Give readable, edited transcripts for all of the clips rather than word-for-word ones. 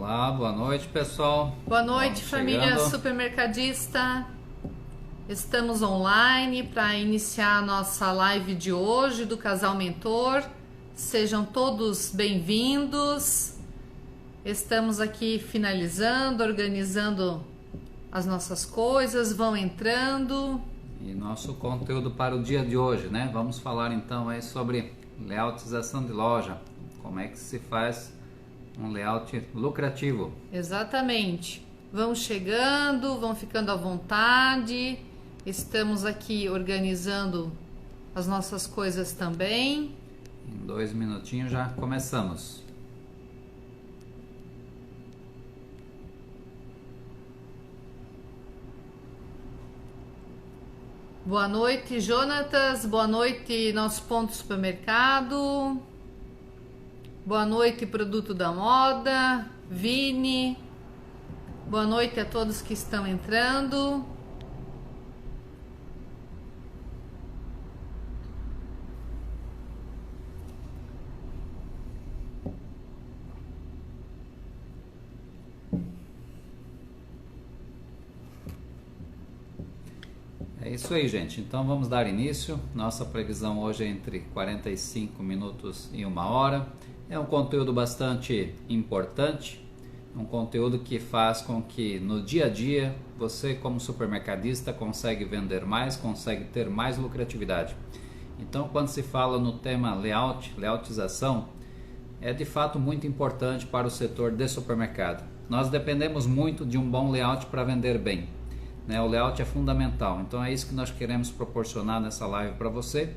Olá, boa noite, pessoal. Boa noite, família chegando. supermercadista. Estamos online para iniciar a nossa live de hoje do Casal Mentor. Sejam todos bem-vindos. Estamos aqui finalizando, organizando as nossas coisas, vão entrando. E nosso conteúdo para o dia de hoje, né? Vamos falar então aí sobre layoutização de loja. Como é que se faz um layout lucrativo. Exatamente. Vão chegando, vão ficando à vontade. Estamos aqui organizando as nossas coisas também. Em 2 minutinhos já começamos. Boa noite, Jonatas. Boa noite, nosso ponto supermercado. Boa noite, Produto da Moda, Vini. Boa noite a todos que estão entrando. É isso aí, gente. Então vamos dar início. Nossa previsão hoje é entre 45 minutos e 1 hora. É um conteúdo bastante importante, um conteúdo que faz com que no dia a dia você, como supermercadista, consegue vender mais, consegue ter mais lucratividade. Então, quando se fala no tema layoutização, é de fato muito importante para o setor de supermercado. Nós dependemos muito de um bom layout para vender bem, né? O layout é fundamental, então é isso que nós queremos proporcionar nessa live para você.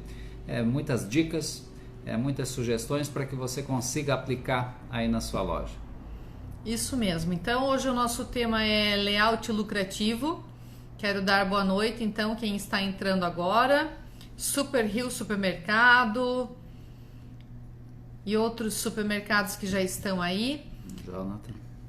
Muitas dicas, muitas sugestões para que você consiga aplicar aí na sua loja. Isso mesmo. Então hoje o nosso tema é layout lucrativo. Quero dar boa noite então quem está entrando agora. Super Rio Supermercado e outros supermercados que já estão aí.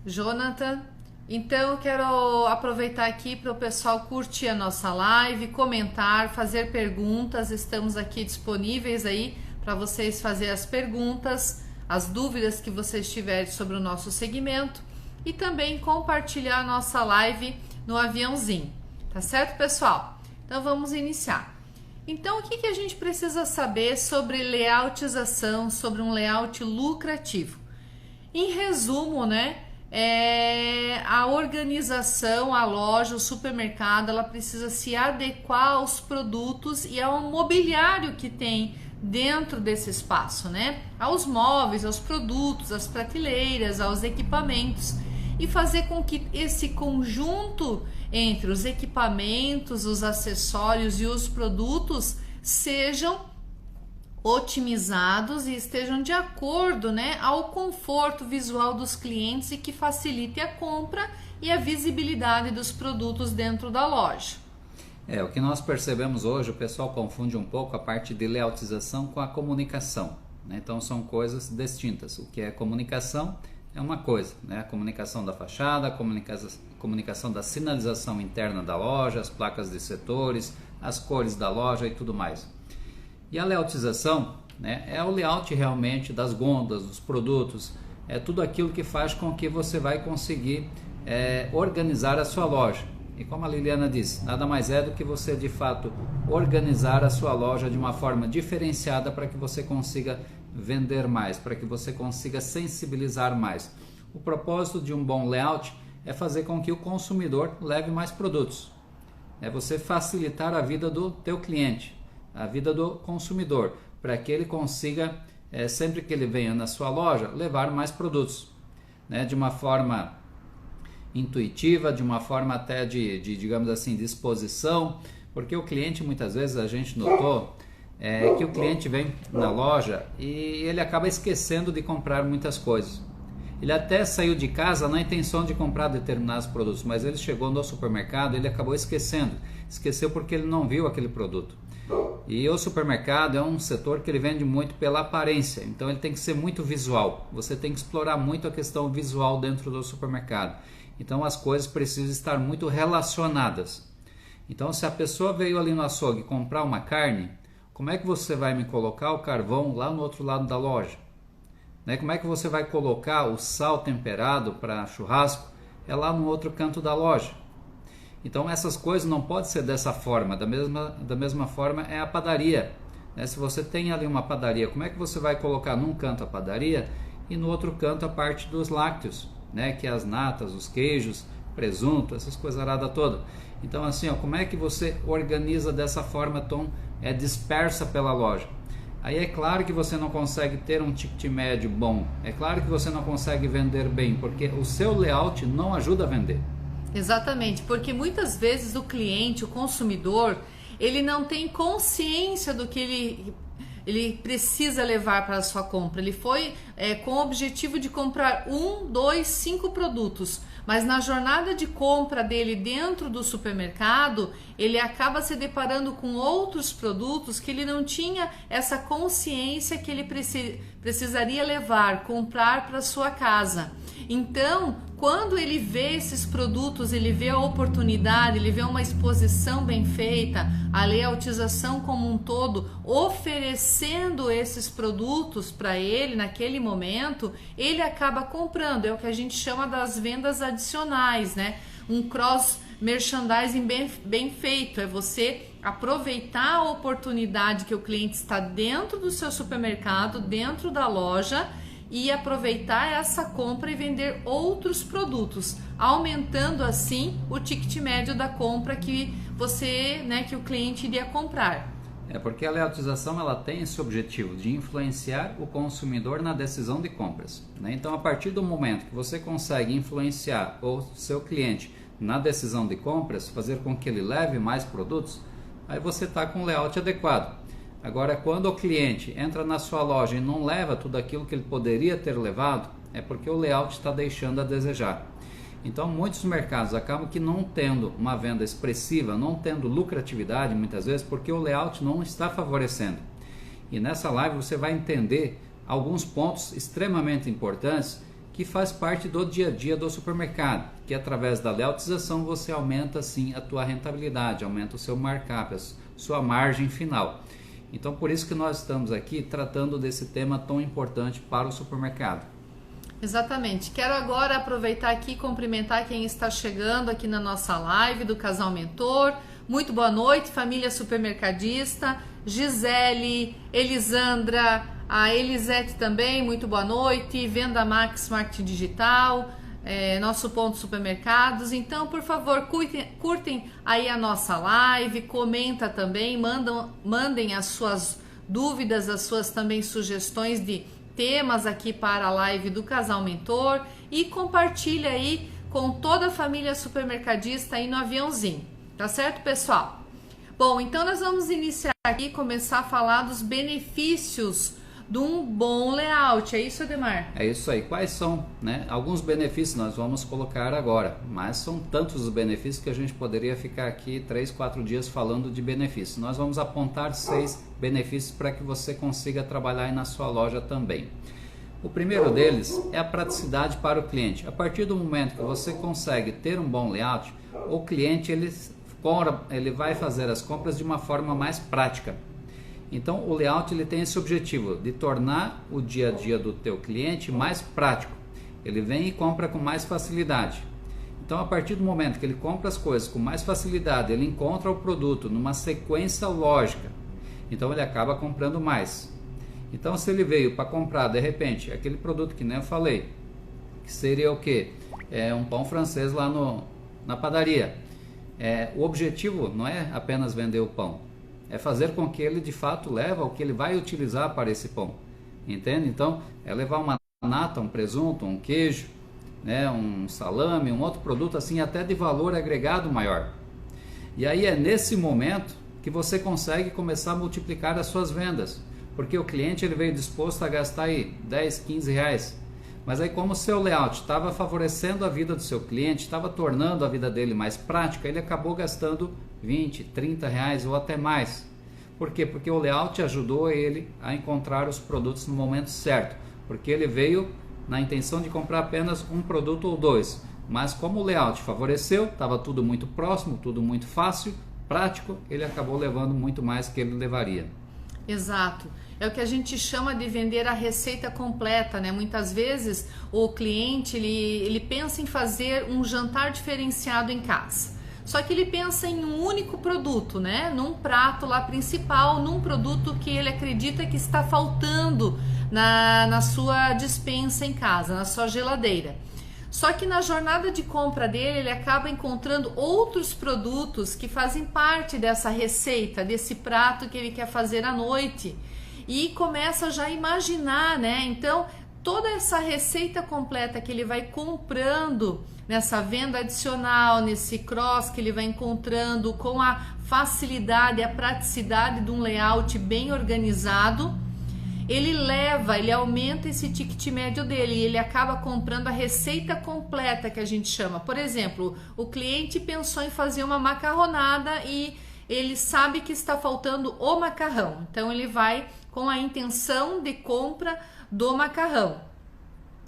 Jonathan. Então eu quero aproveitar aqui para o pessoal curtir a nossa live, comentar, fazer perguntas. Estamos aqui disponíveis aí para vocês fazerem as perguntas, as dúvidas que vocês tiverem sobre o nosso segmento e também compartilhar a nossa live no aviãozinho, tá certo, pessoal? Então vamos iniciar. Então o que a gente precisa saber sobre layoutização, sobre um layout lucrativo? Em resumo, né, a organização, a loja, o supermercado, ela precisa se adequar aos produtos e ao mobiliário que tem dentro desse espaço, né? Aos móveis, aos produtos, às prateleiras, aos equipamentos e fazer com que esse conjunto entre os equipamentos, os acessórios e os produtos sejam otimizados e estejam de acordo, né, ao conforto visual dos clientes e que facilite a compra e a visibilidade dos produtos dentro da loja. O que nós percebemos hoje, o pessoal confunde um pouco a parte de layoutização com a comunicação, né? Então são coisas distintas. O que é comunicação é uma coisa, né? A comunicação da fachada, a comunicação da sinalização interna da loja, as placas de setores, as cores da loja e tudo mais. E a layoutização, né, é o layout realmente das gôndolas, dos produtos, é tudo aquilo que faz com que você vai conseguir organizar a sua loja. E como a Liliana disse, nada mais é do que você de fato organizar a sua loja de uma forma diferenciada para que você consiga vender mais, para que você consiga sensibilizar mais. O propósito de um bom layout é fazer com que o consumidor leve mais produtos. É você facilitar a vida do teu cliente, a vida do consumidor, para que ele consiga, sempre que ele venha na sua loja, levar mais produtos, né? De uma forma intuitiva, de uma forma até de digamos assim, de exposição, porque o cliente muitas vezes a gente notou que o cliente vem na loja e ele acaba esquecendo de comprar muitas coisas. Ele até saiu de casa na intenção de comprar determinados produtos, mas ele chegou no supermercado e ele acabou esqueceu porque ele não viu aquele produto. E o supermercado é um setor que ele vende muito pela aparência, então ele tem que ser muito visual. Você tem que explorar muito a questão visual dentro do supermercado. Então as coisas precisam estar muito relacionadas. Então se a pessoa veio ali no açougue comprar uma carne, como é que você vai me colocar o carvão lá no outro lado da loja? né? Como é que você vai colocar o sal temperado para churrasco? É lá no outro canto da loja. Então essas coisas não podem ser dessa forma. Da mesma forma é a padaria, né? Se você tem ali uma padaria, como é que você vai colocar num canto a padaria e no outro canto a parte dos lácteos, né? Que é as natas, os queijos, presunto, essas coisaradas todas. Então assim, ó, como é que você organiza dessa forma tão dispersa pela loja? Aí é claro que você não consegue ter um ticket médio bom, é claro que você não consegue vender bem, porque o seu layout não ajuda a vender. Exatamente, porque muitas vezes o cliente, o consumidor, ele não tem consciência do que ele precisa levar para a sua compra. Ele foi com o objetivo de comprar 1, 2, 5 produtos, mas na jornada de compra dele dentro do supermercado, ele acaba se deparando com outros produtos que ele não tinha essa consciência que ele precisaria levar, comprar para sua casa. Então, quando ele vê esses produtos, ele vê a oportunidade, ele vê uma exposição bem feita, a layoutização como um todo, oferecendo esses produtos para ele naquele momento, ele acaba comprando. É o que a gente chama das vendas adicionais, né? Um cross merchandising bem feito, é você aproveitar a oportunidade que o cliente está dentro do seu supermercado, dentro da loja, e aproveitar essa compra e vender outros produtos, aumentando assim o ticket médio da compra que você, né, que o cliente iria comprar. É porque a layoutização ela tem esse objetivo de influenciar o consumidor na decisão de compras, né? Então, a partir do momento que você consegue influenciar o seu cliente na decisão de compras, fazer com que ele leve mais produtos, aí você está com o layout adequado. Agora, quando o cliente entra na sua loja e não leva tudo aquilo que ele poderia ter levado, é porque o layout está deixando a desejar. Então, muitos mercados acabam que não tendo uma venda expressiva, não tendo lucratividade muitas vezes, porque o layout não está favorecendo. E nessa live você vai entender alguns pontos extremamente importantes que faz parte do dia a dia do supermercado, que através da layoutização você aumenta sim a tua rentabilidade, aumenta o seu markup, a sua margem final. Então, por isso que nós estamos aqui tratando desse tema tão importante para o supermercado. Exatamente. Quero agora aproveitar aqui e cumprimentar quem está chegando aqui na nossa live do Casal Mentor. Muito boa noite, família supermercadista. Gisele, Elisandra, a Elisete também, muito boa noite. Venda Max Marketing Digital, nosso ponto supermercados. Então, por favor, curtem aí a nossa live, comenta também, mandem as suas dúvidas, as suas também sugestões de temas aqui para a live do Casal Mentor e compartilha aí com toda a família supermercadista aí no aviãozinho, tá certo, pessoal? Bom, então nós vamos iniciar aqui, começar a falar dos benefícios de um bom layout, é isso, Ademar? É isso aí. Quais são, né? Alguns benefícios nós vamos colocar agora, mas são tantos os benefícios que a gente poderia ficar aqui 3, 4 dias falando de benefícios. Nós vamos apontar 6 benefícios para que você consiga trabalhar aí na sua loja também. O primeiro deles é a praticidade para o cliente. A partir do momento que você consegue ter um bom layout, o cliente ele vai fazer as compras de uma forma mais prática. Então o layout ele tem esse objetivo de tornar o dia a dia do teu cliente mais prático. Ele vem e compra com mais facilidade. Então a partir do momento que ele compra as coisas com mais facilidade, ele encontra o produto numa sequência lógica. Então ele acaba comprando mais. Então se ele veio para comprar de repente aquele produto que nem eu falei, que seria o quê? Um pão francês lá na padaria. O objetivo não é apenas vender o pão. É fazer com que ele de fato leve o que ele vai utilizar para esse pão, entende? Então é levar uma nata, um presunto, um queijo, né, um salame, um outro produto assim até de valor agregado maior. E aí é nesse momento que você consegue começar a multiplicar as suas vendas, porque o cliente ele veio disposto a gastar aí 10, 15 reais, mas aí como o seu layout estava favorecendo a vida do seu cliente, estava tornando a vida dele mais prática, ele acabou gastando 20, 30 reais ou até mais. Por quê? Porque o layout ajudou ele a encontrar os produtos no momento certo, porque ele veio na intenção de comprar apenas um produto ou dois, mas como o layout favoreceu, estava tudo muito próximo, tudo muito fácil, prático, ele acabou levando muito mais que ele levaria. Exato. é o que a gente chama de vender a receita completa, né? Muitas vezes o cliente ele pensa em fazer um jantar diferenciado em casa. Só que ele pensa em um único produto, né? Num prato lá principal, num produto que ele acredita que está faltando na sua despensa em casa, na sua geladeira. Só que na jornada de compra dele, ele acaba encontrando outros produtos que fazem parte dessa receita, desse prato que ele quer fazer à noite. E começa já a imaginar, né? Então, toda essa receita completa que ele vai comprando nessa venda adicional, nesse cross que ele vai encontrando com a facilidade, a praticidade de um layout bem organizado, ele aumenta esse ticket médio dele e ele acaba comprando a receita completa que a gente chama. Por exemplo, o cliente pensou em fazer uma macarronada e ele sabe que está faltando o macarrão. Então ele vai com a intenção de compra do macarrão.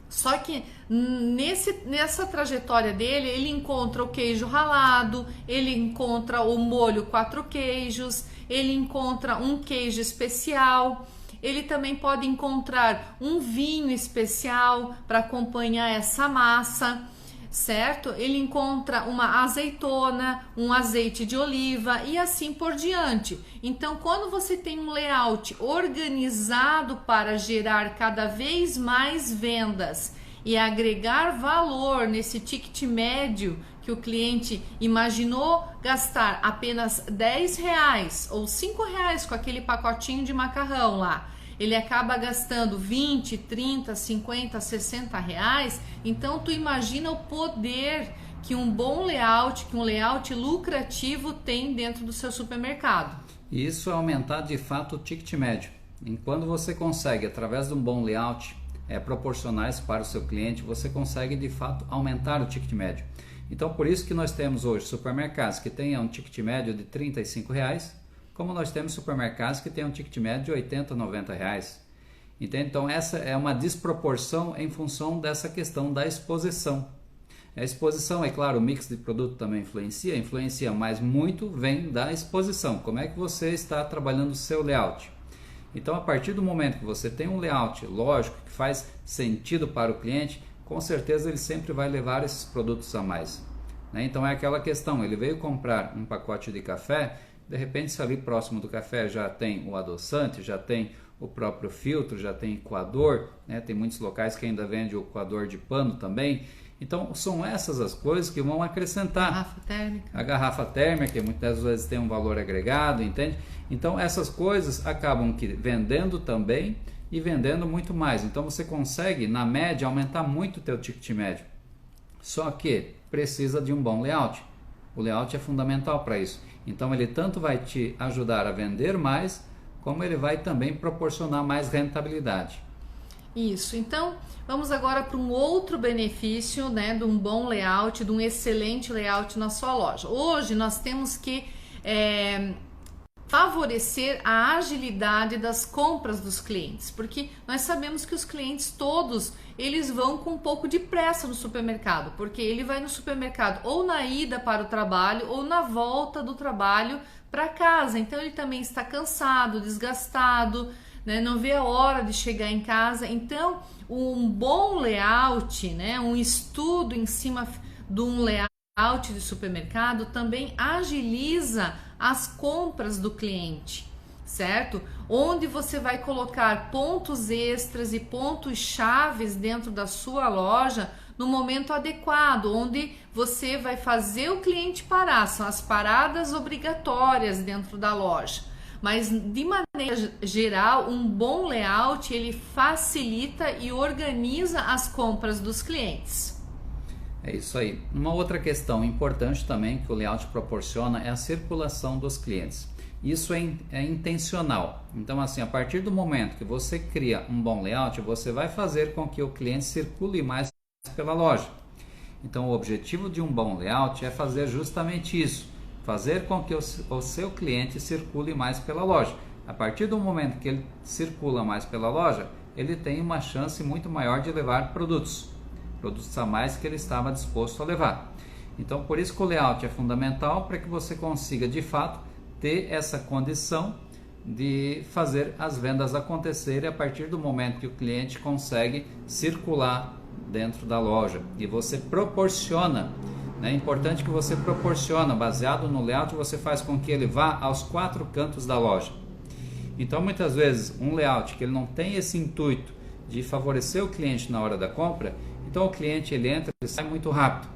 Só que nessa trajetória dele, ele encontra o queijo ralado, ele encontra o molho 4 queijos, ele encontra um queijo especial. Ele também pode encontrar um vinho especial para acompanhar essa massa, certo? Ele encontra uma azeitona, um azeite de oliva e assim por diante. Então, quando você tem um layout organizado para gerar cada vez mais vendas e agregar valor nesse ticket médio que o cliente imaginou gastar apenas R$10 ou R$5 com aquele pacotinho de macarrão lá, ele acaba gastando 20, 30, 50, 60 reais. Então tu imagina o poder que um bom layout, que um layout lucrativo tem dentro do seu supermercado. E isso é aumentar de fato o ticket médio. Enquanto você consegue, através de um bom layout, proporcionar isso para o seu cliente, você consegue de fato aumentar o ticket médio. Então por isso que nós temos hoje supermercados que tenham um ticket médio de R$35, como nós temos supermercados que têm um ticket médio de R$80, R$90. Entende? Então essa é uma desproporção em função dessa questão da exposição. A exposição, é claro, o mix de produto também influencia, mas muito vem da exposição. Como é que você está trabalhando o seu layout? Então a partir do momento que você tem um layout lógico, que faz sentido para o cliente, com certeza ele sempre vai levar esses produtos a mais. Então é aquela questão, ele veio comprar um pacote de café, de repente se ali próximo do café já tem o adoçante, já tem o próprio filtro, já tem coador, tem muitos locais que ainda vendem o coador de pano também. Então são essas as coisas que vão acrescentar. A garrafa térmica, que muitas vezes tem um valor agregado, entende? Então essas coisas acabam vendendo também e vendendo muito mais. Então você consegue, na média, aumentar muito o teu ticket médio. Só que precisa de um bom layout. O layout é fundamental para isso. Então ele tanto vai te ajudar a vender mais, como ele vai também proporcionar mais rentabilidade. Isso, então vamos agora para um outro benefício, de um bom layout, de um excelente layout na sua loja. Hoje nós temos que favorecer a agilidade das compras dos clientes, porque nós sabemos que os clientes todos, eles vão com um pouco de pressa no supermercado, porque ele vai no supermercado ou na ida para o trabalho ou na volta do trabalho para casa, então ele também está cansado, desgastado, não vê a hora de chegar em casa. Então um bom layout, um estudo em cima de um layout de supermercado também agiliza as compras do cliente, certo? Onde você vai colocar pontos extras e pontos chaves dentro da sua loja no momento adequado, onde você vai fazer o cliente parar, são as paradas obrigatórias dentro da loja. Mas de maneira geral, um bom layout ele facilita e organiza as compras dos clientes. É isso aí. Uma outra questão importante também que o layout proporciona é a circulação dos clientes. Isso é intencional. Então assim, a partir do momento que você cria um bom layout, você vai fazer com que o cliente circule mais pela loja. Então o objetivo de um bom layout é fazer justamente isso, fazer com que o seu cliente circule mais pela loja. A partir do momento que ele circula mais pela loja, ele tem uma chance muito maior de levar produtos a mais que ele estava disposto a levar. Então por isso que o layout é fundamental para que você consiga de fato ter essa condição de fazer as vendas acontecerem a partir do momento que o cliente consegue circular dentro da loja. E você proporciona, né? É importante que você proporciona, baseado no layout, você faz com que ele vá aos 4 cantos da loja. Então muitas vezes um layout que ele não tem esse intuito de favorecer o cliente na hora da compra, então o cliente ele entra e sai muito rápido.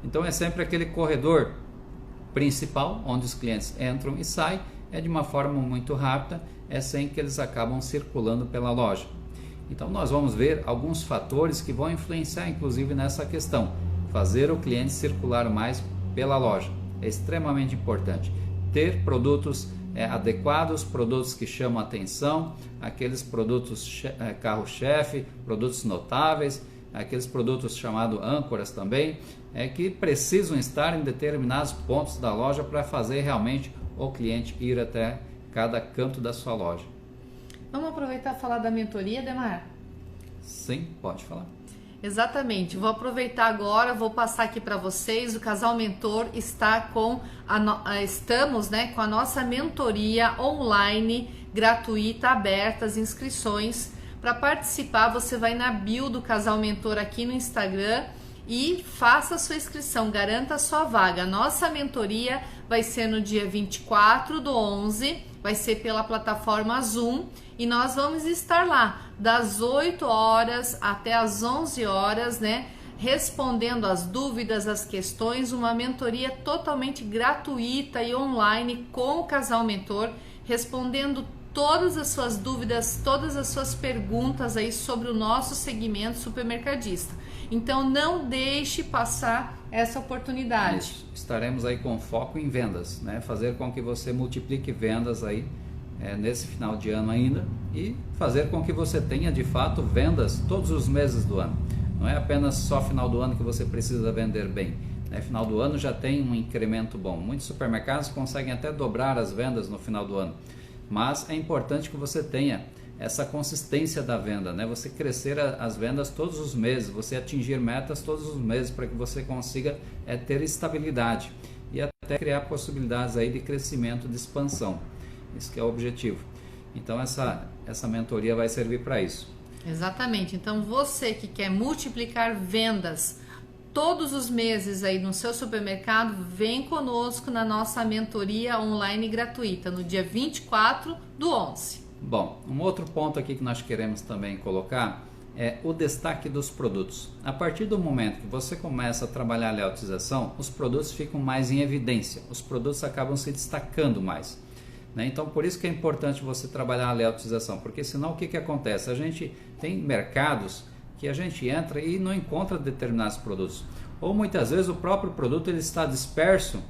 Então é sempre aquele corredor principal onde os clientes entram e saem, é de uma forma muito rápida, é sem que eles acabam circulando pela loja. Então nós vamos ver alguns fatores que vão influenciar inclusive nessa questão, fazer o cliente circular mais pela loja. É extremamente importante ter produtos adequados, produtos que chamam a atenção, aqueles produtos carro-chefe, produtos notáveis, aqueles produtos chamados âncoras também, que precisam estar em determinados pontos da loja para fazer realmente o cliente ir até cada canto da sua loja. Vamos aproveitar e falar da mentoria, Demar? Sim, pode falar. Exatamente, vou aproveitar agora, vou passar aqui para vocês, o Casal Mentor está com estamos com a nossa mentoria online, gratuita, aberta, as inscrições. Para participar, você vai na bio do Casal Mentor aqui no Instagram e faça a sua inscrição, garanta a sua vaga. A nossa mentoria vai ser no dia 24/11, vai ser pela plataforma Zoom e nós vamos estar lá das 8 horas até as 11 horas, respondendo as dúvidas, as questões, uma mentoria totalmente gratuita e online com o Casal Mentor, respondendo todas as suas dúvidas, todas as suas perguntas aí sobre o nosso segmento supermercadista. Então não deixe passar essa oportunidade. Isso. Estaremos aí com foco em vendas, fazer com que você multiplique vendas aí nesse final de ano ainda e fazer com que você tenha de fato vendas todos os meses do ano. Não é apenas só final do ano que você precisa vender bem. Final do ano já tem um incremento bom. Muitos supermercados conseguem até dobrar as vendas no final do ano. Mas é importante que você tenha essa consistência da venda, você crescer as vendas todos os meses, você atingir metas todos os meses para que você consiga ter estabilidade e até criar possibilidades aí de crescimento, de expansão. Isso que é o objetivo. Então essa mentoria vai servir para isso. Exatamente. Então você que quer multiplicar vendas todos os meses aí no seu supermercado, vem conosco na nossa mentoria online gratuita no dia 24/11. Bom, um outro ponto aqui que nós queremos também colocar é o destaque dos produtos. A partir do momento que você começa a trabalhar a layoutização, os produtos ficam mais em evidência, os produtos acabam se destacando mais. Então por isso que é importante você trabalhar a layoutização, porque senão o que acontece? A gente tem mercados que a gente entra e não encontra determinados produtos, ou muitas vezes o próprio produto ele está disperso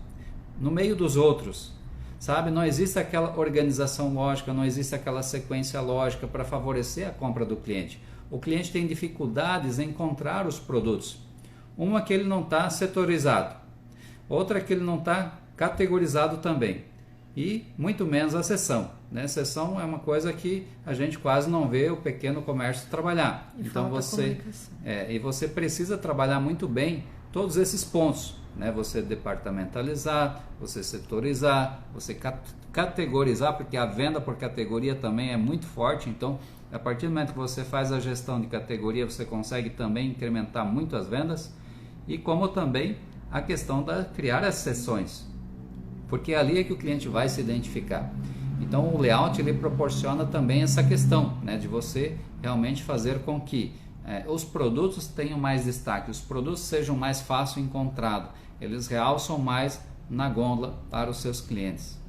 no meio dos outros, sabe? Não existe aquela organização lógica, não existe aquela sequência lógica para favorecer a compra do cliente. O cliente tem dificuldades em encontrar os produtos. Uma que ele não está setorizado, outra que ele não está categorizado também, e muito menos a seção. Seção é uma coisa que a gente quase não vê o pequeno comércio trabalhar. Então você precisa trabalhar muito bem todos esses pontos, você departamentalizar, você setorizar, você categorizar, porque a venda por categoria também é muito forte. Então a partir do momento que você faz a gestão de categoria, você consegue também incrementar muito as vendas, e como também a questão de criar as seções, porque ali é que o cliente vai se identificar. Então o layout ele proporciona também essa questão, de você realmente fazer com que os produtos tenham mais destaque, os produtos sejam mais fácil encontrados, eles realçam mais na gôndola para os seus clientes.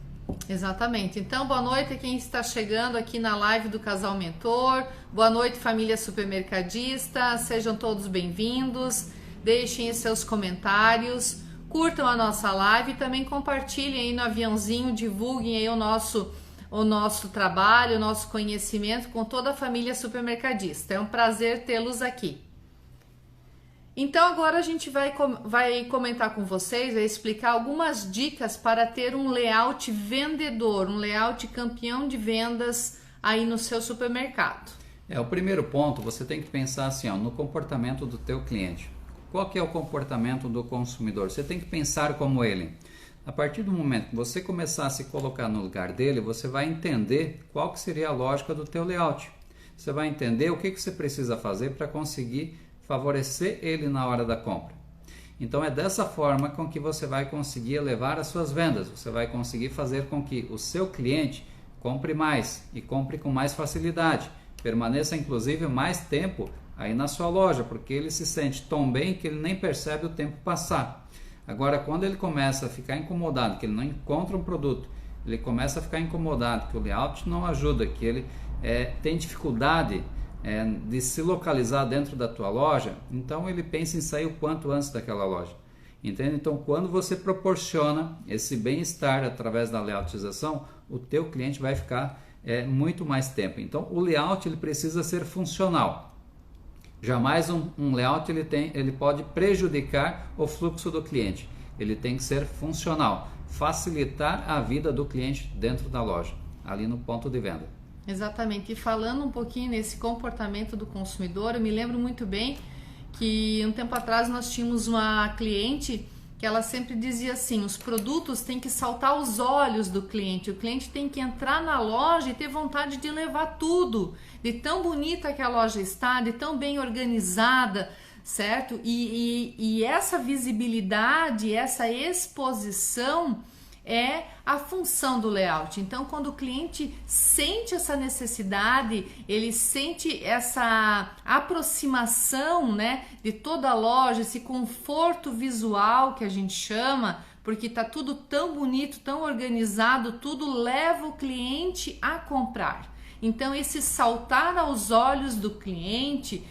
Exatamente. Então boa noite a quem está chegando aqui na live do Casal Mentor, boa noite família supermercadista, sejam todos bem-vindos, deixem seus comentários, curtam a nossa live e também compartilhem aí no aviãozinho, divulguem aí o nosso trabalho, o nosso conhecimento com toda a família supermercadista. É um prazer tê-los aqui. Então agora a gente vai comentar com vocês, vai explicar algumas dicas para ter um layout vendedor, um layout campeão de vendas aí no seu supermercado. O primeiro ponto, você tem que pensar assim, no comportamento do teu cliente. Qual que é o comportamento do consumidor? Você tem que pensar como ele. A partir do momento que você começar a se colocar no lugar dele, você vai entender qual que seria a lógica do teu layout. Você vai entender o que você precisa fazer para conseguir favorecer ele na hora da compra. Então é dessa forma com que você vai conseguir elevar as suas vendas. Você vai conseguir fazer com que o seu cliente compre mais e compre com mais facilidade. Permaneça inclusive mais tempo aí na sua loja, porque ele se sente tão bem que ele nem percebe o tempo passar. Agora, quando ele começa a ficar incomodado, que ele não encontra um produto, ele começa a ficar incomodado, que o layout não ajuda, que ele tem dificuldade de se localizar dentro da tua loja, então ele pensa em sair o quanto antes daquela loja. Entende? Então, quando você proporciona esse bem-estar através da layoutização, o teu cliente vai ficar muito mais tempo. Então, o layout ele precisa ser funcional. Jamais um layout ele pode prejudicar o fluxo do cliente. Ele tem que ser funcional, facilitar a vida do cliente dentro da loja, ali no ponto de venda. Exatamente. E falando um pouquinho nesse comportamento do consumidor, eu me lembro muito bem que um tempo atrás nós tínhamos uma cliente que ela sempre dizia assim, os produtos têm que saltar aos olhos do cliente, o cliente tem que entrar na loja e ter vontade de levar tudo, de tão bonita que a loja está, de tão bem organizada, certo? E essa visibilidade, essa exposição é a função do layout. Então, quando o cliente sente essa necessidade, ele sente essa aproximação, né, de toda a loja, esse conforto visual que a gente chama, porque tá tudo tão bonito, tão organizado, tudo leva o cliente a comprar. Então, esse saltar aos olhos do cliente,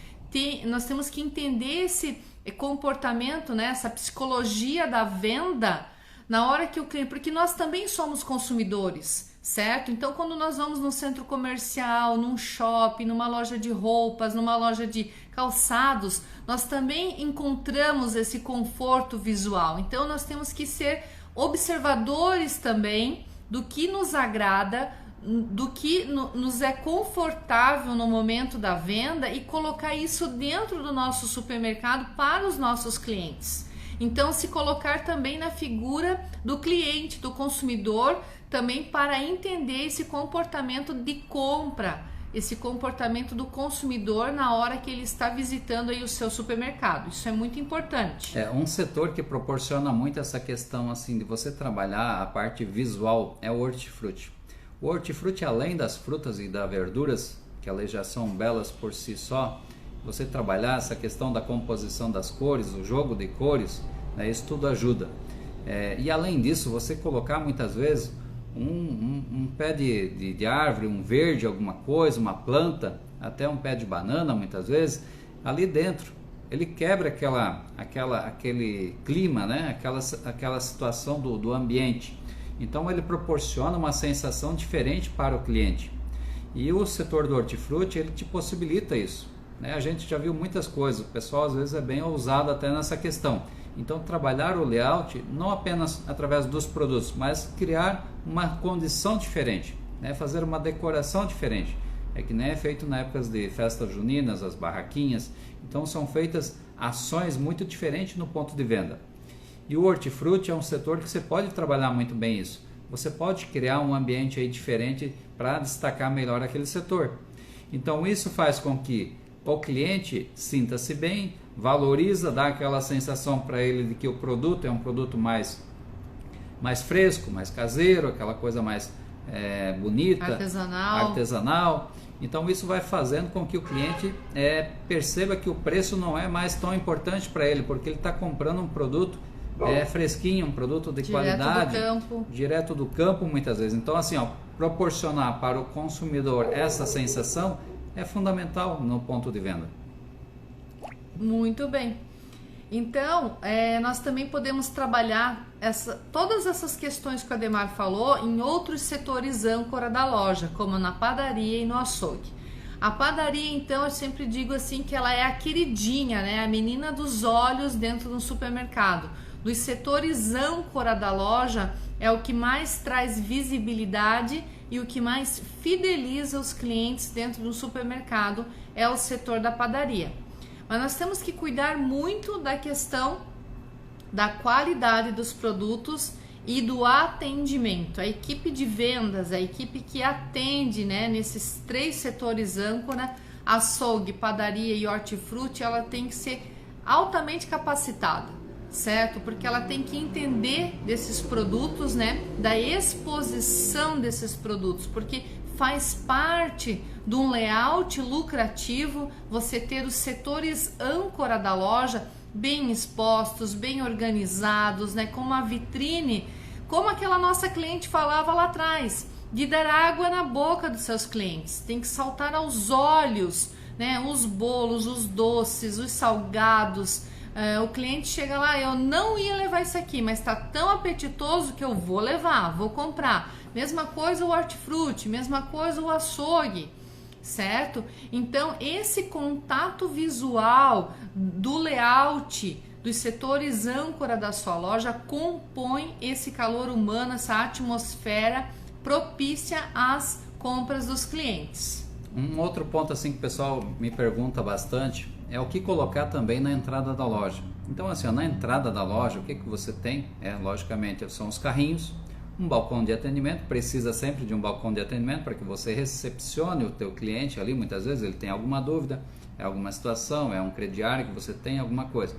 nós temos que entender esse comportamento, né, essa psicologia da venda, na hora que o cliente, porque nós também somos consumidores, certo? Então, quando nós vamos num centro comercial, num shopping, numa loja de roupas, numa loja de calçados, nós também encontramos esse conforto visual. Então, nós temos que ser observadores também do que nos agrada, do que nos é confortável no momento da venda e colocar isso dentro do nosso supermercado para os nossos clientes. Então, se colocar também na figura do cliente, do consumidor, também para entender esse comportamento de compra, esse comportamento do consumidor na hora que ele está visitando aí o seu supermercado. Isso é muito importante. Um setor que proporciona muito essa questão assim de você trabalhar a parte visual é o hortifruti. O hortifruti, além das frutas e das verduras, que elas já são belas por si só, você trabalhar essa questão da composição das cores, o jogo de cores, né, isso tudo ajuda. E além disso, você colocar muitas vezes um pé de árvore, um verde, alguma coisa, uma planta, até um pé de banana muitas vezes, ali dentro. Ele quebra aquele clima, né, aquela situação do ambiente. Então ele proporciona uma sensação diferente para o cliente. E o setor do hortifruti, ele te possibilita isso. A gente já viu muitas coisas, o pessoal às vezes é bem ousado até nessa questão. Então, trabalhar o layout não apenas através dos produtos, mas criar uma condição diferente, né? Fazer uma decoração diferente. É que nem é feito na época de festas juninas, as barraquinhas. Então, são feitas ações muito diferentes no ponto de venda. E o hortifruti é um setor que você pode trabalhar muito bem isso. Você pode criar um ambiente aí diferente para destacar melhor aquele setor. Então, isso faz com que o cliente sinta-se bem, valoriza, dá aquela sensação para ele de que o produto é um produto mais fresco, mais caseiro, aquela coisa mais bonita, artesanal. Então isso vai fazendo com que o cliente perceba que o preço não é mais tão importante para ele, porque ele está comprando um produto fresquinho, um produto de qualidade, direto do campo muitas vezes. Então assim, proporcionar para o consumidor essa sensação é fundamental no ponto de venda. Muito bem. Então, nós também podemos trabalhar todas essas questões que o Ademar falou em outros setores âncora da loja, como na padaria e no açougue. A padaria, então, eu sempre digo assim que ela é a queridinha, né? A menina dos olhos dentro do supermercado. Dos setores âncora da loja é o que mais traz visibilidade e o que mais fideliza os clientes dentro do supermercado é o setor da padaria. Mas nós temos que cuidar muito da questão da qualidade dos produtos e do atendimento. A equipe de vendas, a equipe que atende, né, nesses 3 setores âncora, açougue, padaria e hortifruti, ela tem que ser altamente capacitada, certo? Porque ela tem que entender desses produtos, né, da exposição desses produtos, porque faz parte de um layout lucrativo você ter os setores âncora da loja bem expostos, bem organizados, né, com uma vitrine, como aquela nossa cliente falava lá atrás, de dar água na boca dos seus clientes. Tem que saltar aos olhos, né, os bolos, os doces, os salgados. O cliente chega lá, eu não ia levar isso aqui, mas está tão apetitoso que eu vou levar, vou comprar. Mesma coisa o hortifruti, mesma coisa o açougue, certo? Então, esse contato visual do layout dos setores âncora da sua loja compõe esse calor humano, essa atmosfera propícia às compras dos clientes. Um outro ponto assim que o pessoal me pergunta bastante é o que colocar também na entrada da loja. Então assim, na entrada da loja, o que você tem? Logicamente, são os carrinhos, um balcão de atendimento, precisa sempre de um balcão de atendimento para que você recepcione o teu cliente ali, muitas vezes ele tem alguma dúvida, é alguma situação, é um crediário que você tem, alguma coisa.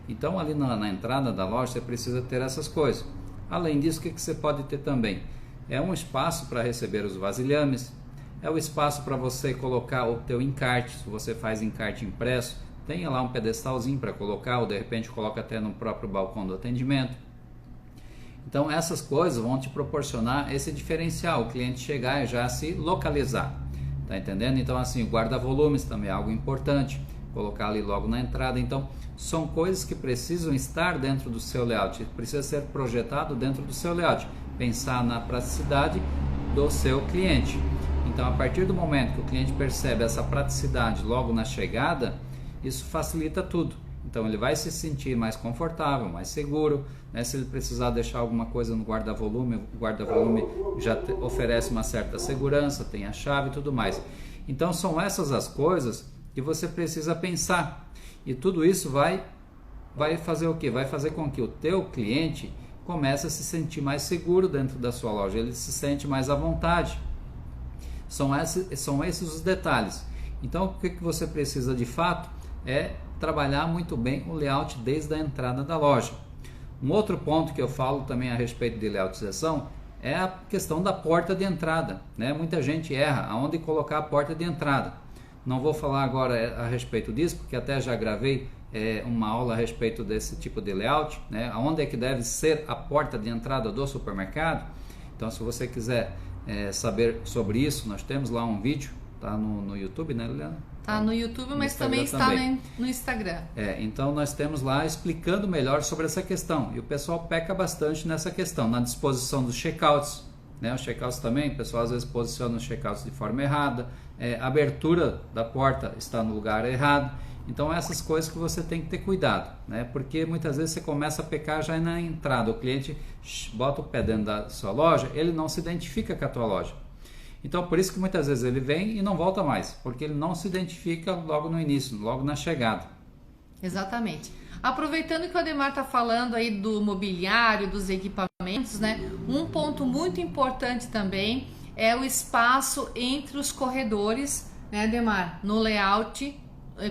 Então ali na entrada da loja você precisa ter essas coisas. Além disso, o que você pode ter também? É um espaço para receber os vasilhames, é o espaço para você colocar o teu encarte, se você faz encarte impresso, tenha lá um pedestalzinho para colocar, ou de repente coloca até no próprio balcão do atendimento. Então essas coisas vão te proporcionar esse diferencial, o cliente chegar e já se localizar, tá entendendo? Então assim, o guarda-volumes também é algo importante, colocar ali logo na entrada. Então são coisas que precisam estar dentro do seu layout, precisa ser projetado dentro do seu layout, pensar na praticidade do seu cliente. Então a partir do momento que o cliente percebe essa praticidade logo na chegada, isso facilita tudo. Então ele vai se sentir mais confortável, mais seguro, né? Se ele precisar deixar alguma coisa no guarda-volume, o guarda-volume já oferece uma certa segurança, tem a chave e tudo mais. Então são essas as coisas que você precisa pensar. E tudo isso vai fazer o quê? Vai fazer com que o teu cliente comece a se sentir mais seguro dentro da sua loja, ele se sente mais à vontade. São esses os detalhes. Então o que você precisa de fato é trabalhar muito bem o layout desde a entrada da loja. Um outro ponto que eu falo também a respeito de layoutização é a questão da porta de entrada, né? Muita gente erra aonde colocar a porta de entrada. Não vou falar agora a respeito disso, porque até já gravei uma aula a respeito desse tipo de layout, né? Aonde é que deve ser a porta de entrada do supermercado. Então se você quiser saber sobre isso, nós temos lá um vídeo, tá no YouTube, né, Liliana? Tá no YouTube, mas também está no Instagram. Então nós temos lá explicando melhor sobre essa questão. E o pessoal peca bastante nessa questão, na disposição dos checkouts, né? Os checkouts também, o pessoal às vezes posiciona os checkouts de forma errada, a abertura da porta está no lugar errado. Então essas coisas que você tem que ter cuidado, né? Porque muitas vezes você começa a pecar já na entrada, o cliente bota o pé dentro da sua loja, ele não se identifica com a tua loja. Então por isso que muitas vezes ele vem e não volta mais, porque ele não se identifica logo no início, logo na chegada. Exatamente. Aproveitando que o Ademar está falando aí do mobiliário, dos equipamentos, né? Um ponto muito importante também é o espaço entre os corredores, né, Ademar? No layout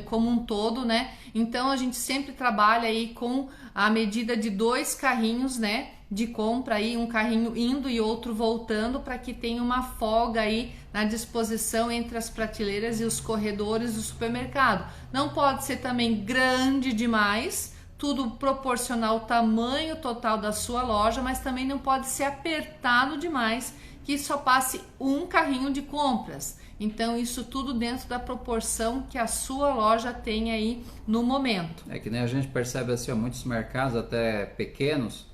como um todo, né? Então a gente sempre trabalha aí com a medida de 2 carrinhos, né, de compra aí, um carrinho indo e outro voltando, para que tenha uma folga aí na disposição entre as prateleiras e os corredores do supermercado. Não pode ser também grande demais, tudo proporcional ao tamanho total da sua loja, mas também não pode ser apertado demais, que só passe um carrinho de compras. Então isso tudo dentro da proporção que a sua loja tem aí no momento. É que nem a gente percebe assim, muitos mercados até pequenos,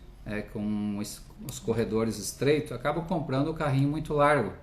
com os corredores estreitos, acabam comprando o carrinho muito largo,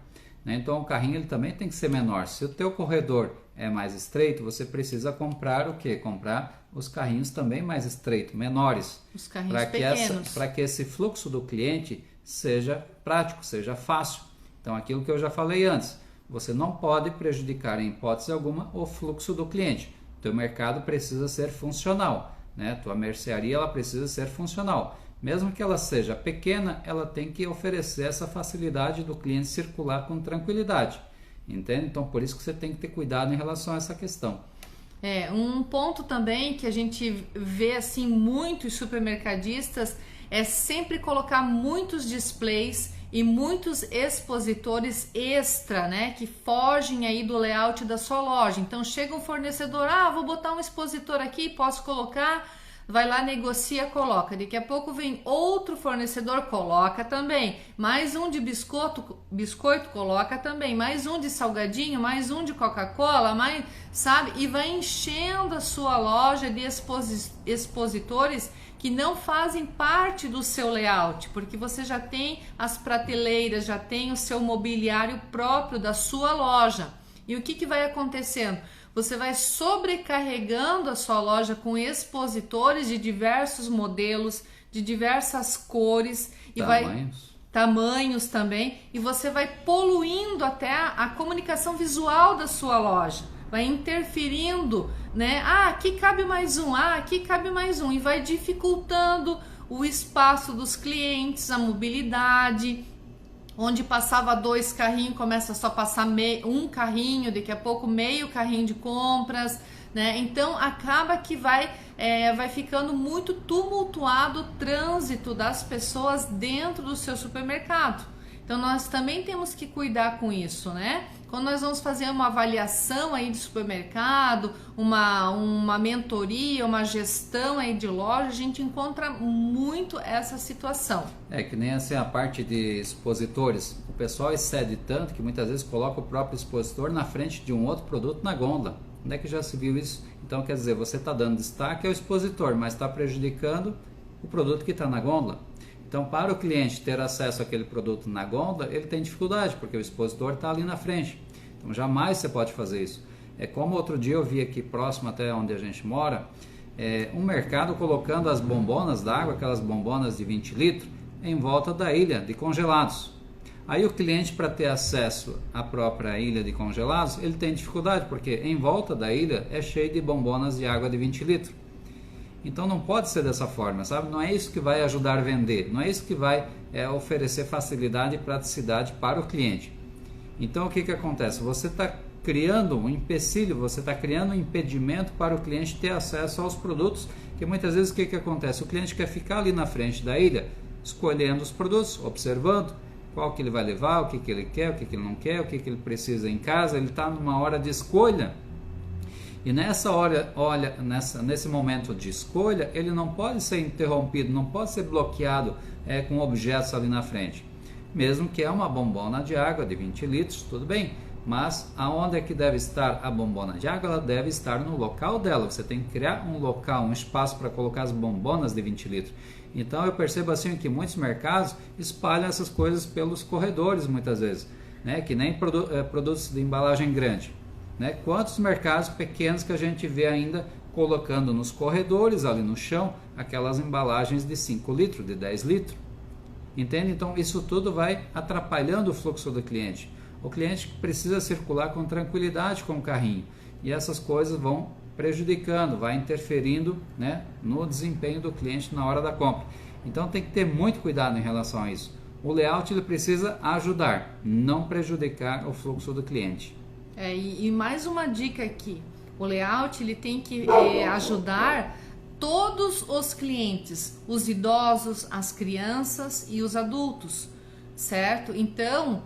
né? Então o carrinho ele também tem que ser menor. Se o teu corredor é mais estreito, você precisa comprar o quê? Comprar os carrinhos também mais estreitos, menores. Os carrinhos pequenos. Para que esse fluxo do cliente seja prático, seja fácil. Então aquilo que eu já falei antes, você não pode prejudicar em hipótese alguma o fluxo do cliente. O teu mercado precisa ser funcional, né? Tua mercearia ela precisa ser funcional. Mesmo que ela seja pequena, ela tem que oferecer essa facilidade do cliente circular com tranquilidade, entende? Então, por isso que você tem que ter cuidado em relação a essa questão. Um ponto também que a gente vê assim muitos supermercadistas é sempre colocar muitos displays e muitos expositores extra, né, que fogem aí do layout da sua loja. Então chega um fornecedor, vou botar um expositor aqui, posso colocar? Vai lá, negocia, coloca. Daqui a pouco vem outro fornecedor, coloca também. Mais um de biscoito, coloca também. Mais um de salgadinho, mais um de Coca-Cola, sabe? E vai enchendo a sua loja de expositores que não fazem parte do seu layout, porque você já tem as prateleiras, já tem o seu mobiliário próprio da sua loja. E o que vai acontecendo? Você vai sobrecarregando a sua loja com expositores de diversos modelos, de diversas cores e tamanhos também, e você vai poluindo até a comunicação visual da sua loja, vai interferindo, né? Aqui cabe mais um, aqui cabe mais um, e vai dificultando o espaço dos clientes, a mobilidade. Onde passava 2 carrinhos, começa só a passar um carrinho, daqui a pouco meio carrinho de compras, né? Então acaba que vai ficando muito tumultuado o trânsito das pessoas dentro do seu supermercado. Então nós também temos que cuidar com isso, né? Quando nós vamos fazer uma avaliação aí de supermercado, uma mentoria, uma gestão aí de loja, a gente encontra muito essa situação. Que nem assim a parte de expositores. O pessoal excede tanto que muitas vezes coloca o próprio expositor na frente de um outro produto na gôndola. Onde é que já se viu isso? Então quer dizer, você está dando destaque ao expositor, mas está prejudicando o produto que está na gôndola. Então, para o cliente ter acesso àquele produto na gôndola, ele tem dificuldade, porque o expositor está ali na frente. Então, jamais você pode fazer isso. É como outro dia eu vi aqui próximo até onde a gente mora, um mercado colocando as bombonas d'água, aquelas bombonas de 20 litros, em volta da ilha de congelados. Aí o cliente, para ter acesso à própria ilha de congelados, ele tem dificuldade, porque em volta da ilha é cheio de bombonas de água de 20 litros. Então não pode ser dessa forma, sabe? Não é isso que vai ajudar a vender, não é isso que vai oferecer facilidade e praticidade para o cliente. Então o que acontece? Você está criando um empecilho, você está criando um impedimento para o cliente ter acesso aos produtos, que muitas vezes o que acontece? O cliente quer ficar ali na frente da ilha, escolhendo os produtos, observando qual que ele vai levar, o que ele quer, o que ele não quer, o que ele precisa em casa, ele está numa hora de escolha. E nessa hora, nesse momento de escolha, ele não pode ser interrompido, não pode ser bloqueado com objetos ali na frente. Mesmo que é uma bombona de água de 20 litros, tudo bem. Mas aonde é que deve estar a bombona de água? Ela deve estar no local dela. Você tem que criar um local, um espaço para colocar as bombonas de 20 litros. Então eu percebo assim que muitos mercados espalham essas coisas pelos corredores muitas vezes, né? Que nem produtos de embalagem grande. Né? Quantos mercados pequenos que a gente vê ainda colocando nos corredores, ali no chão, aquelas embalagens de 5 litros, de 10 litros. Entende? Então isso tudo vai atrapalhando o fluxo do cliente. O cliente precisa circular com tranquilidade com o carrinho. E essas coisas vão prejudicando, vai interferindo, né, no desempenho do cliente na hora da compra. Então tem que ter muito cuidado em relação a isso. O layout ele precisa ajudar, não prejudicar o fluxo do cliente. E mais uma dica aqui, o layout ele tem que ajudar todos os clientes, os idosos, as crianças e os adultos, certo? Então,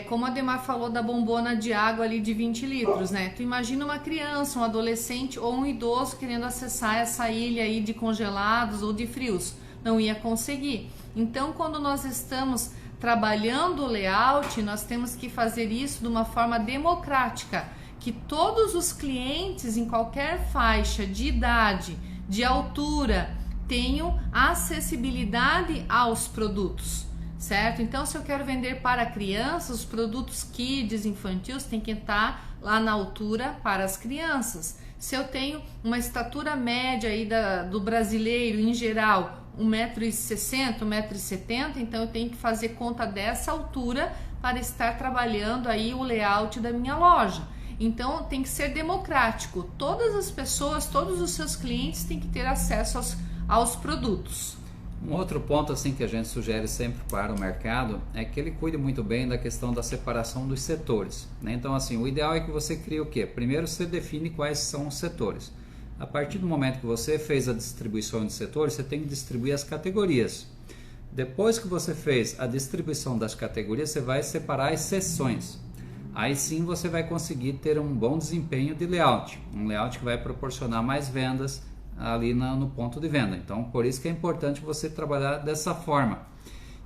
como a Ademar falou da bombona de água ali de 20 litros, né? Tu imagina uma criança, um adolescente ou um idoso querendo acessar essa ilha aí de congelados ou de frios, não ia conseguir. Então, quando nós estamos trabalhando o layout, nós temos que fazer isso de uma forma democrática, que todos os clientes em qualquer faixa de idade, de altura, tenham acessibilidade aos produtos, certo? Então, se eu quero vender para crianças, os produtos kids, infantis, tem que estar lá na altura para as crianças. Se eu tenho uma estatura média aí do brasileiro em geral, 1,60 m, 1,70 m, então eu tenho que fazer conta dessa altura para estar trabalhando aí o layout da minha loja. Então tem que ser democrático, todas as pessoas, todos os seus clientes têm que ter acesso aos produtos. Um outro ponto assim que a gente sugere sempre para o mercado é que ele cuide muito bem da questão da separação dos setores, né? Então assim, o ideal é que você crie o quê? Primeiro você define quais são os setores. A partir do momento que você fez a distribuição de setores, você tem que distribuir as categorias. Depois que você fez a distribuição das categorias, você vai separar as seções. Aí sim você vai conseguir ter um bom desempenho de layout, um layout que vai proporcionar mais vendas ali no ponto de venda. Então, por isso que é importante você trabalhar dessa forma.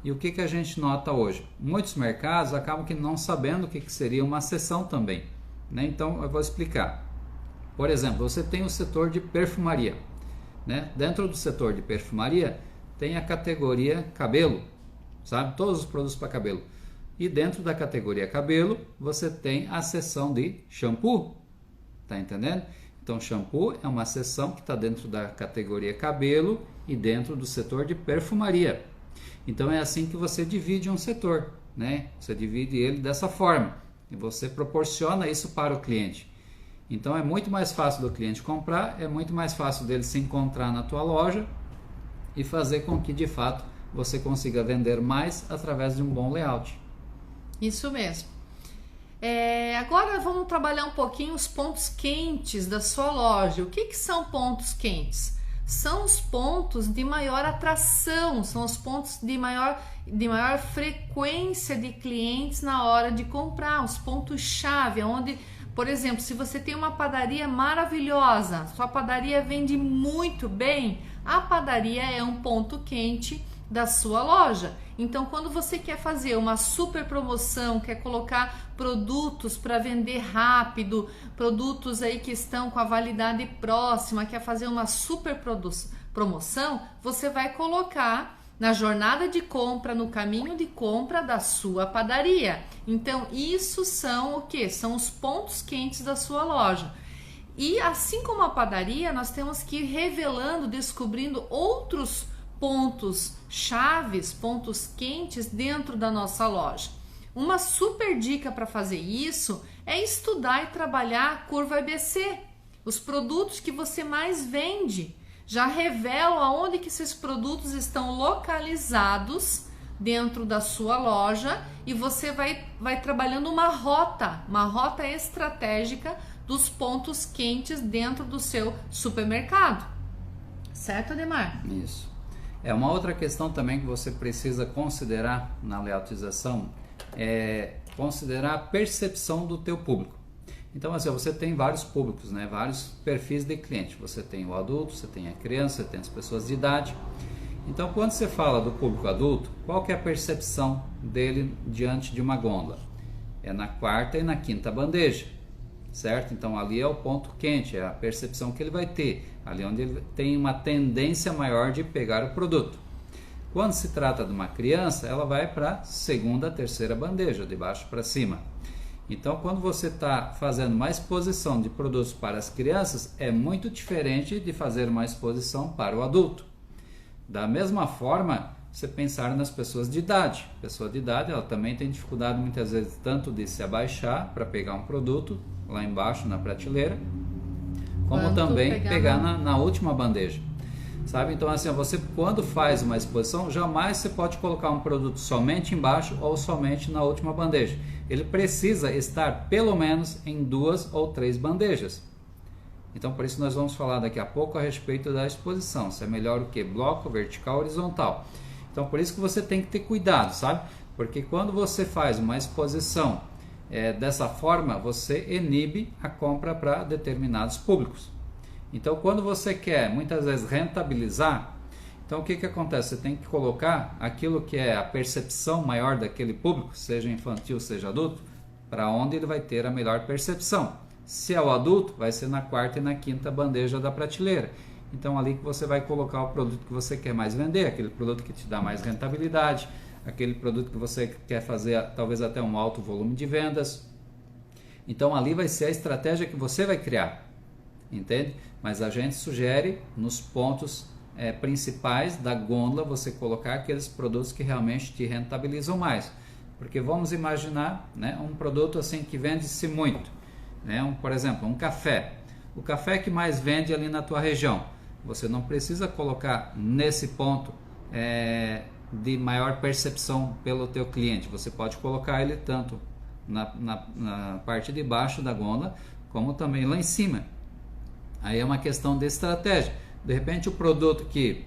E o que a gente nota hoje? Muitos mercados acabam que não sabendo o que seria uma seção também, né? Então, eu vou explicar. Por exemplo, você tem o setor de perfumaria, né? Dentro do setor de perfumaria, tem a categoria cabelo, sabe? Todos os produtos para cabelo. E dentro da categoria cabelo, você tem a seção de shampoo, tá entendendo? Então, shampoo é uma seção que está dentro da categoria cabelo e dentro do setor de perfumaria. Então, é assim que você divide um setor, né? Você divide ele dessa forma e você proporciona isso para o cliente. Então, é muito mais fácil do cliente comprar, é muito mais fácil dele se encontrar na tua loja e fazer com que, de fato, você consiga vender mais através de um bom layout. Isso mesmo. Agora vamos trabalhar um pouquinho os pontos quentes da sua loja. O que são pontos quentes? São os pontos de maior atração, são os pontos de maior frequência de clientes na hora de comprar, os pontos-chave, onde, por exemplo, se você tem uma padaria maravilhosa, sua padaria vende muito bem, a padaria é um ponto quente da sua loja. Então, quando você quer fazer uma super promoção, quer colocar produtos para vender rápido, produtos aí que estão com a validade próxima, quer fazer uma super promoção, você vai colocar na jornada de compra, no caminho de compra da sua padaria. Então, isso são o quê? São os pontos quentes da sua loja. E assim como a padaria, nós temos que ir revelando, descobrindo outros pontos chaves, pontos quentes dentro da nossa loja. Uma super dica para fazer isso é estudar e trabalhar a curva ABC. Os produtos que você mais vende já revelam aonde que esses produtos estão localizados dentro da sua loja e você vai trabalhando uma rota estratégica dos pontos quentes dentro do seu supermercado. Certo, Ademar? Isso. Uma outra questão também que você precisa considerar na layoutização é considerar a percepção do teu público. Então, assim, você tem vários públicos, né? Vários perfis de cliente. Você tem o adulto, você tem a criança, você tem as pessoas de idade. Então, quando você fala do público adulto, qual que é a percepção dele diante de uma gôndola? É na quarta e na quinta bandeja, certo? Então, ali é o ponto quente, é a percepção que ele vai ter, ali onde ele tem uma tendência maior de pegar o produto. Quando se trata de uma criança, ela vai para a segunda, terceira bandeja, de baixo para cima. Então, quando você está fazendo uma exposição de produtos para as crianças, é muito diferente de fazer uma exposição para o adulto. Da mesma forma, você pensar nas pessoas de idade. A pessoa de idade, ela também tem dificuldade muitas vezes tanto de se abaixar para pegar um produto lá embaixo na prateleira, como também pegar na última bandeja, sabe? Então, assim, você quando faz uma exposição, jamais você pode colocar um produto somente embaixo ou somente na última bandeja. Ele precisa estar pelo menos em 2 ou 3 bandejas. Então, por isso nós vamos falar daqui a pouco a respeito da exposição, se é melhor o que? Bloco, vertical, horizontal. Então, por isso que você tem que ter cuidado, sabe? Porque quando você faz uma exposição dessa forma, você inibe a compra para determinados públicos. Então, quando você quer muitas vezes rentabilizar, então o que acontece? Você tem que colocar aquilo que é a percepção maior daquele público, seja infantil, seja adulto, para onde ele vai ter a melhor percepção. Se é o adulto, vai ser na quarta e na quinta bandeja da prateleira. Então, ali que você vai colocar o produto que você quer mais vender, aquele produto que te dá mais rentabilidade, aquele produto que você quer fazer talvez até um alto volume de vendas. Então, ali vai ser a estratégia que você vai criar, entende? Mas a gente sugere nos pontos principais da gôndola você colocar aqueles produtos que realmente te rentabilizam mais. Porque vamos imaginar, né, um produto assim que vende-se muito, né, por exemplo, um café. O café que mais vende ali na tua região, você não precisa colocar nesse ponto de maior percepção pelo teu cliente. Você pode colocar ele tanto na parte de baixo da gôndola, como também lá em cima. Aí é uma questão de estratégia. De repente o produto que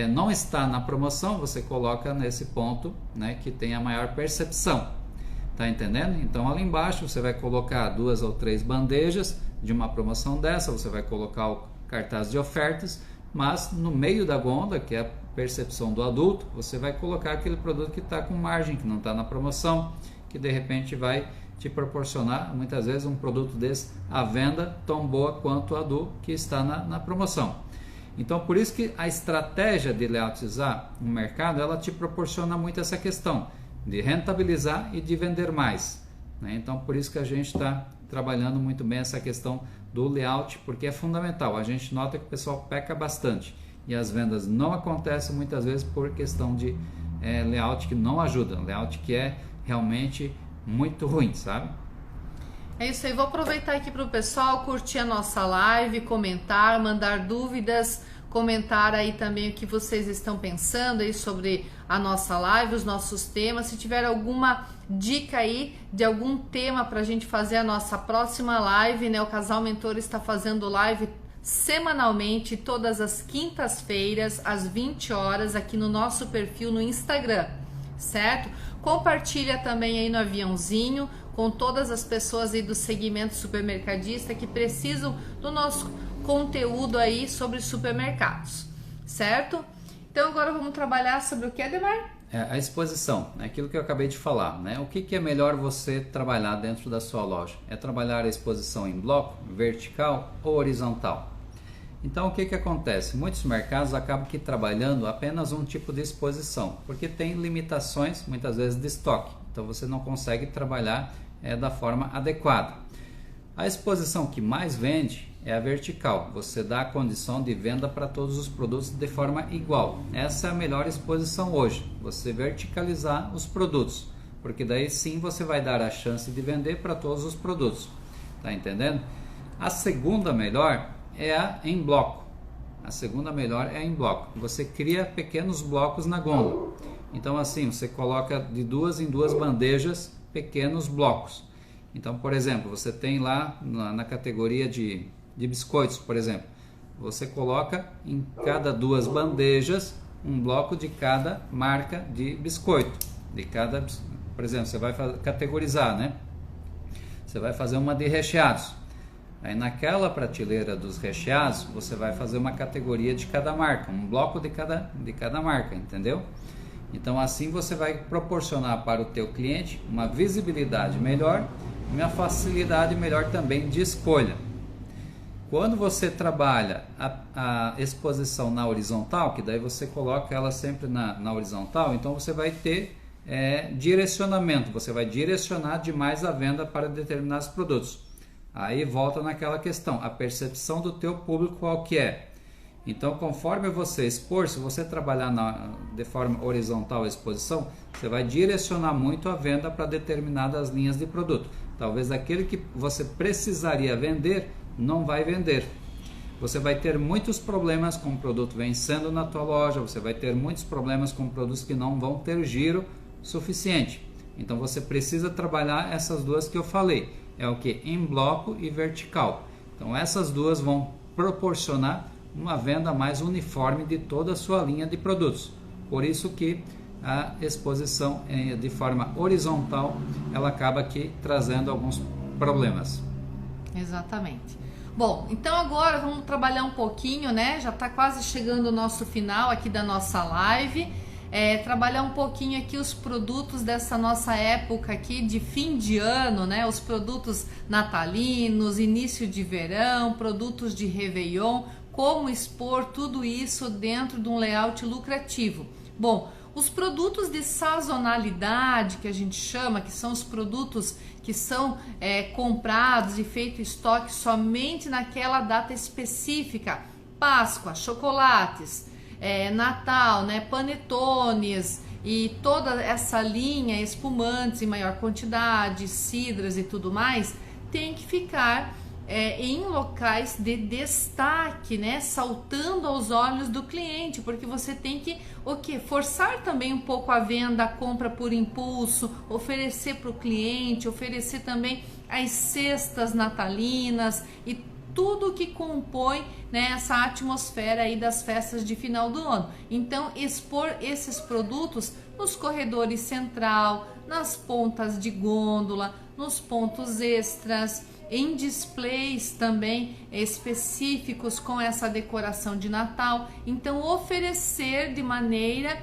não está na promoção, você coloca nesse ponto, né, que tem a maior percepção. Tá entendendo? Então ali embaixo você vai colocar 2 ou 3 bandejas de uma promoção dessa, você vai colocar o cartaz de ofertas, mas no meio da gôndola, que é a percepção do adulto, você vai colocar aquele produto que está com margem, que não está na promoção, que de repente vai te proporcionar muitas vezes um produto desse à venda tão boa quanto a do que está na promoção. Então por isso que a estratégia de layoutizar no mercado, ela te proporciona muito essa questão de rentabilizar e de vender mais, né? Então por isso que a gente está trabalhando muito bem essa questão do layout, porque é fundamental. A gente nota que o pessoal peca bastante e as vendas não acontecem muitas vezes por questão de layout que não ajuda, layout que é realmente muito ruim, sabe? É isso aí, vou aproveitar aqui para o pessoal curtir a nossa live, comentar, mandar dúvidas, comentar aí também o que vocês estão pensando aí sobre a nossa live, os nossos temas. Se tiver alguma dica aí de algum tema para a gente fazer a nossa próxima live, né? O Casal Mentor está fazendo live semanalmente, todas as quintas-feiras, às 20 horas, aqui no nosso perfil no Instagram, certo? Compartilha também aí no aviãozinho com todas as pessoas aí do segmento supermercadista que precisam do nosso conteúdo aí sobre supermercados, certo? Então agora vamos trabalhar sobre o que, Ademar? A exposição, aquilo que eu acabei de falar, né? O que é melhor você trabalhar dentro da sua loja? É trabalhar a exposição em bloco, vertical ou horizontal? Então o que acontece? Muitos mercados acabam que trabalhando apenas um tipo de exposição, porque tem limitações muitas vezes de estoque, então você não consegue trabalhar da forma adequada. A exposição que mais vende é a vertical, você dá a condição de venda para todos os produtos de forma igual. Essa é a melhor exposição hoje, você verticalizar os produtos, porque daí sim você vai dar a chance de vender para todos os produtos, tá entendendo? A segunda melhor é a em bloco. A segunda melhor é a em bloco. Você cria pequenos blocos na gôndola. Então assim, você coloca de 2 em 2 bandejas pequenos blocos. Então, por exemplo, você tem lá na categoria de biscoitos, por exemplo, você coloca em cada 2 bandejas um bloco de cada marca de biscoito. Por exemplo, você vai categorizar, né? Você vai fazer uma de recheados. Aí naquela prateleira dos recheados, você vai fazer uma categoria de cada marca, um bloco de cada marca, entendeu? Então assim você vai proporcionar para o teu cliente uma visibilidade melhor e uma facilidade melhor também de escolha. Quando você trabalha a exposição na horizontal, que daí você coloca ela sempre na horizontal, então você vai ter direcionamento, você vai direcionar demais a venda para determinados produtos. Aí volta naquela questão, a percepção do teu público qual que é. Então, conforme você expor, se você trabalhar de forma horizontal a exposição, você vai direcionar muito a venda para determinadas linhas de produto. Talvez aquele que você precisaria vender, não vai vender. Você vai ter muitos problemas com o produto vencendo na tua loja, você vai ter muitos problemas com produtos que não vão ter giro suficiente. Então, você precisa trabalhar essas duas que eu falei. É o que? Em bloco e vertical. Então, essas duas vão proporcionar uma venda mais uniforme de toda a sua linha de produtos. Por isso que a exposição de forma horizontal, ela acaba aqui trazendo alguns problemas. Exatamente. Bom, então agora vamos trabalhar um pouquinho, né? Já está quase chegando o nosso final aqui da nossa live. Trabalhar um pouquinho aqui os produtos dessa nossa época aqui de fim de ano, né? Os produtos natalinos, início de verão, produtos de Réveillon, como expor tudo isso dentro de um layout lucrativo. Bom, os produtos de sazonalidade que a gente chama, que são os produtos que são comprados e feito estoque somente naquela data específica, Páscoa, chocolates, Natal, né, panetones e toda essa linha, espumantes em maior quantidade, cidras e tudo mais, tem que ficar em locais de destaque, né? Saltando aos olhos do cliente, porque você tem que forçar também um pouco a venda, a compra por impulso, oferecer para o cliente, oferecer também as cestas natalinas e tudo que compõe, né, essa atmosfera aí das festas de final do ano. Então, expor esses produtos nos corredores central, nas pontas de gôndola, nos pontos extras, em displays também específicos com essa decoração de Natal. Então, oferecer de maneira,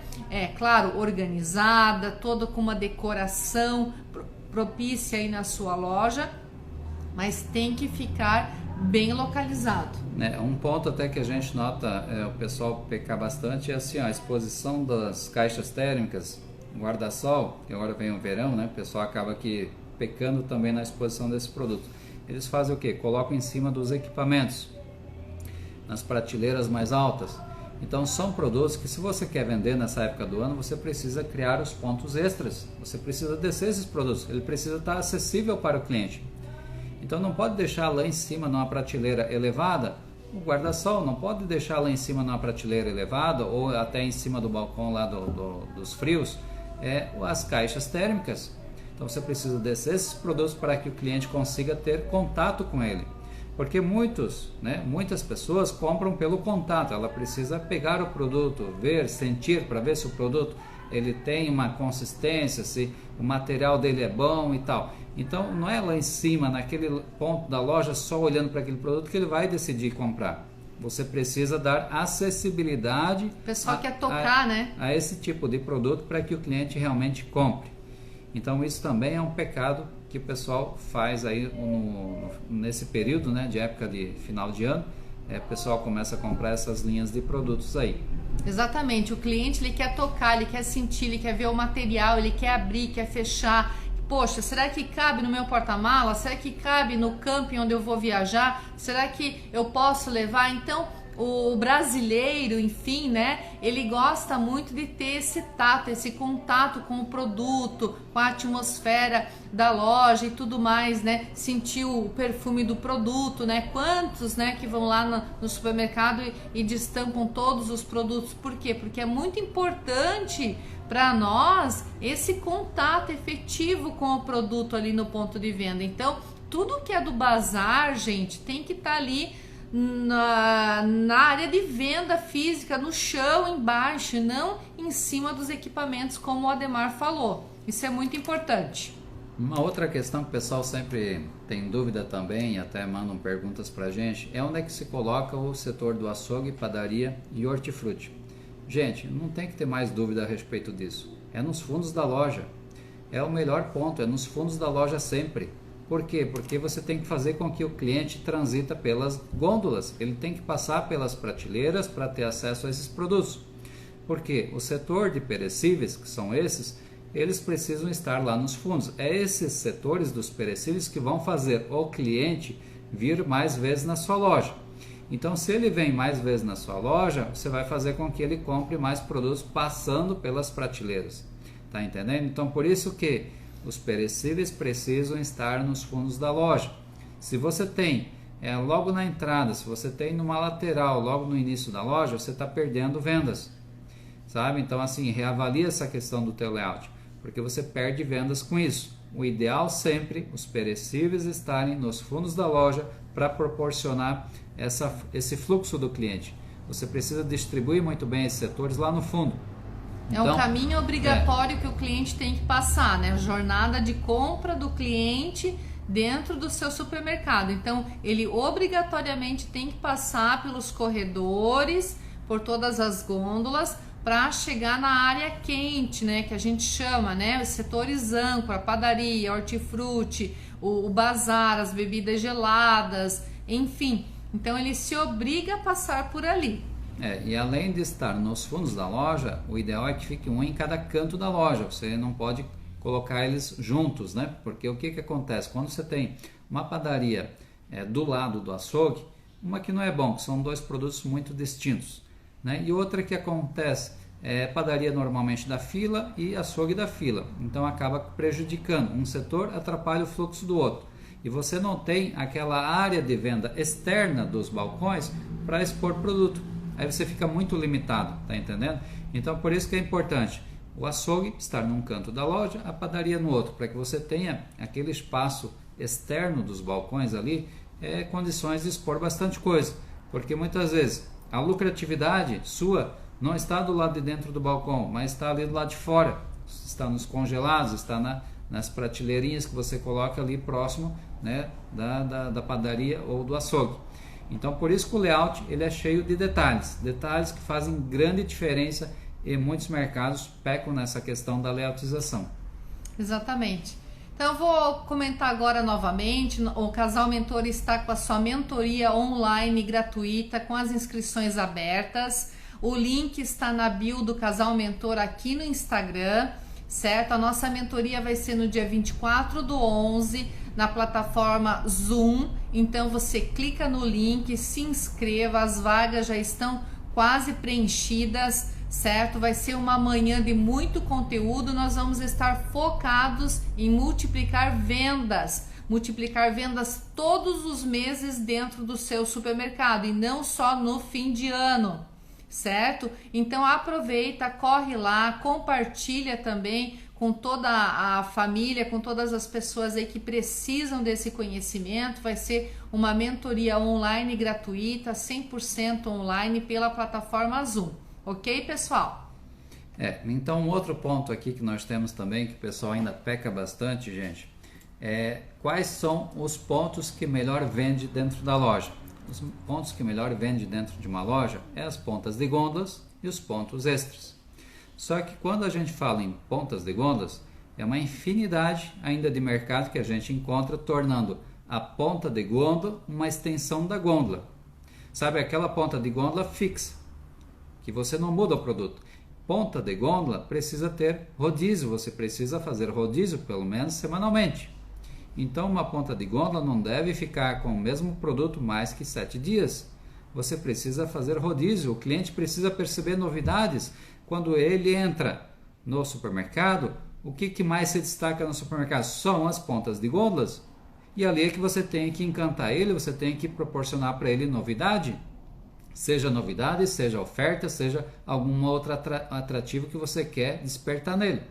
claro, organizada, toda com uma decoração propícia aí na sua loja, mas tem que ficar bem localizado. Um ponto até que a gente nota o pessoal pecar bastante é assim, a exposição das caixas térmicas, guarda-sol, que agora vem o verão, né? O pessoal acaba aqui pecando também na exposição desse produto. Eles fazem o quê? Colocam em cima dos equipamentos, nas prateleiras mais altas. Então são produtos que, se você quer vender nessa época do ano, você precisa criar os pontos extras, você precisa descer esses produtos, ele precisa estar acessível para o cliente. Então não pode deixar lá em cima numa prateleira elevada o guarda-sol, não pode deixar lá em cima numa prateleira elevada ou até em cima do balcão lá dos frios, as caixas térmicas. Então você precisa descer esses produtos para que o cliente consiga ter contato com ele. Porque muitas pessoas compram pelo contato, ela precisa pegar o produto, ver, sentir, para ver se o produto ele tem uma consistência, se o material dele é bom e tal. Então não é lá em cima, naquele ponto da loja, só olhando para aquele produto que ele vai decidir comprar. Você precisa dar acessibilidade, o pessoal quer tocar, a esse tipo de produto para que o cliente realmente compre. Então isso também é um pecado que o pessoal faz aí nesse período, né, de época de final de ano. O pessoal começa a comprar essas linhas de produtos aí. Exatamente, o cliente ele quer tocar, ele quer sentir, ele quer ver o material, ele quer abrir, quer fechar. Poxa, será que cabe no meu porta-mala? Será que cabe no camping onde eu vou viajar? Será que eu posso levar? Então, o brasileiro, enfim, né, ele gosta muito de ter esse tato, esse contato com o produto, com a atmosfera da loja e tudo mais, né, sentir o perfume do produto, né, quantos, né, que vão lá no supermercado e destampam todos os produtos. Por quê? Porque é muito importante para nós esse contato efetivo com o produto ali no ponto de venda. Então, tudo que é do bazar, gente, tem que estar ali na área de venda física, no chão, embaixo, não em cima dos equipamentos, como o Ademar falou. Isso é muito importante. Uma outra questão que o pessoal sempre tem dúvida também, até mandam perguntas pra gente, é onde é que se coloca o setor do açougue, padaria e hortifruti. Gente, não tem que ter mais dúvida a respeito disso. É nos fundos da loja. É o melhor ponto, é nos fundos da loja sempre. Por quê? Porque você tem que fazer com que o cliente transita pelas gôndolas. Ele tem que passar pelas prateleiras para ter acesso a esses produtos. Porque o setor de perecíveis, que são esses, eles precisam estar lá nos fundos. É esses setores dos perecíveis que vão fazer o cliente vir mais vezes na sua loja. Então, se ele vem mais vezes na sua loja, você vai fazer com que ele compre mais produtos passando pelas prateleiras. Tá entendendo? Então, por isso que os perecíveis precisam estar nos fundos da loja. Se você tem logo na entrada, se você tem numa lateral, logo no início da loja, você está perdendo vendas, sabe? Então, assim, reavalia essa questão do teu layout, porque você perde vendas com isso. O ideal sempre, os perecíveis estarem nos fundos da loja para proporcionar esse fluxo do cliente. Você precisa distribuir muito bem esses setores lá no fundo. Então, é um caminho obrigatório que o cliente tem que passar, né? A jornada de compra do cliente dentro do seu supermercado. Então, ele obrigatoriamente tem que passar pelos corredores, por todas as gôndolas, para chegar na área quente, né? Que a gente chama, né? Os setores âncora, padaria, hortifruti, o bazar, as bebidas geladas, enfim. Então, ele se obriga a passar por ali. E além de estar nos fundos da loja, o ideal é que fique um em cada canto da loja. Você não pode colocar eles juntos, né? Porque o que acontece? Quando você tem uma padaria do lado do açougue, uma que não é bom, que são dois produtos muito distintos, né? E outra que acontece padaria normalmente da fila e açougue da fila. Então acaba prejudicando. Um setor atrapalha o fluxo do outro. e você não tem aquela área de venda externa dos balcões para expor produto. Aí você fica muito limitado, tá entendendo? Então por isso que é importante o açougue estar num canto da loja, a padaria no outro, para que você tenha aquele espaço externo dos balcões ali, condições de expor bastante coisa, porque muitas vezes a lucratividade sua não está do lado de dentro do balcão, mas está ali do lado de fora, está nos congelados, está nas prateleirinhas que você coloca ali próximo, né, da padaria ou do açougue. Então por isso que o layout ele é cheio de detalhes que fazem grande diferença, e muitos mercados pecam nessa questão da layoutização. Exatamente. Então eu vou comentar agora novamente, o Casal Mentor está com a sua mentoria online gratuita, com as inscrições abertas. O link está na bio do Casal Mentor aqui no Instagram, certo? A nossa mentoria vai ser no dia 24/11, na plataforma Zoom. Então você clica no link, se inscreva, as vagas já estão quase preenchidas, certo? Vai ser uma manhã de muito conteúdo. Nós vamos estar focados em multiplicar vendas todos os meses dentro do seu supermercado e não só no fim de ano, certo? Então aproveita, corre lá, compartilha também com toda a família, com todas as pessoas aí que precisam desse conhecimento. Vai ser uma mentoria online gratuita, 100% online pela plataforma Zoom. Ok, pessoal? Então um outro ponto aqui que nós temos também, que o pessoal ainda peca bastante, gente, quais são os pontos que melhor vende dentro da loja. Os pontos que melhor vende dentro de uma loja as pontas de gôndolas e os pontos extras. Só que quando a gente fala em pontas de gôndolas, é uma infinidade ainda de mercado que a gente encontra, tornando a ponta de gôndola uma extensão da gôndola. Sabe aquela ponta de gôndola fixa, que você não muda o produto. Ponta de gôndola precisa ter rodízio, você precisa fazer rodízio pelo menos semanalmente. Então uma ponta de gôndola não deve ficar com o mesmo produto mais que 7 dias. Você precisa fazer rodízio, o cliente precisa perceber novidades. Quando ele entra no supermercado, o que mais se destaca no supermercado? São as pontas de gôndolas. E ali é que você tem que encantar ele, você tem que proporcionar para ele novidade. Seja novidade, seja oferta, seja alguma outra atrativo que você quer despertar nele.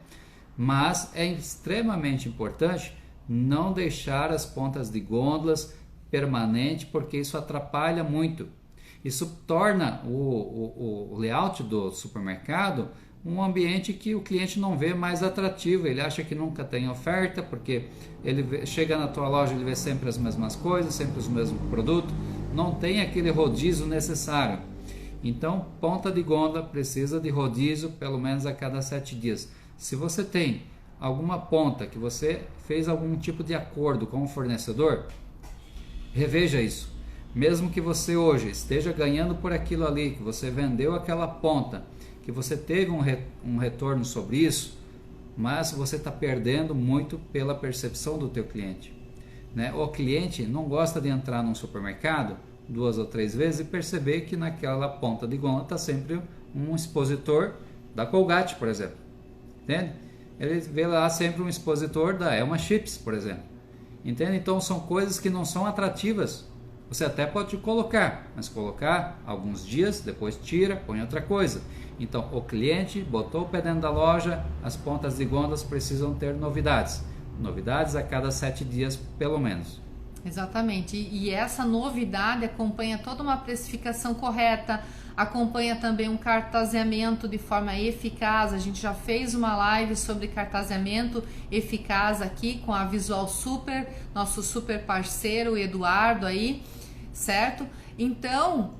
Mas é extremamente importante não deixar as pontas de gôndolas permanente, porque isso atrapalha muito. Isso torna o layout do supermercado um ambiente que o cliente não vê mais atrativo. Ele acha que nunca tem oferta, porque ele chega na tua loja, ele vê sempre as mesmas coisas, sempre os mesmos produtos, não tem aquele rodízio necessário. Então, ponta de gôndola precisa de rodízio pelo menos a cada 7 dias. Se você tem alguma ponta que você fez algum tipo de acordo com o fornecedor, reveja isso. Mesmo que você hoje esteja ganhando por aquilo ali, que você vendeu aquela ponta, que você teve um retorno sobre isso, mas você está perdendo muito pela percepção do teu cliente, né? O cliente não gosta de entrar num supermercado 2 ou 3 vezes e perceber que naquela ponta de gôndola está sempre um expositor da Colgate, por exemplo, entende? Ele vê lá sempre um expositor da Elma Chips, por exemplo, entende? Então são coisas que não são atrativas. Você até pode colocar, mas colocar alguns dias, depois tira, põe outra coisa. Então o cliente botou o pé dentro da loja, as pontas de gôndolas precisam ter novidades. Novidades a cada 7 dias pelo menos. Exatamente, e essa novidade acompanha toda uma precificação correta, acompanha também um cartazeamento de forma eficaz. A gente já fez uma live sobre cartazeamento eficaz aqui com a Visual Super, nosso super parceiro, o Eduardo aí, certo? Então,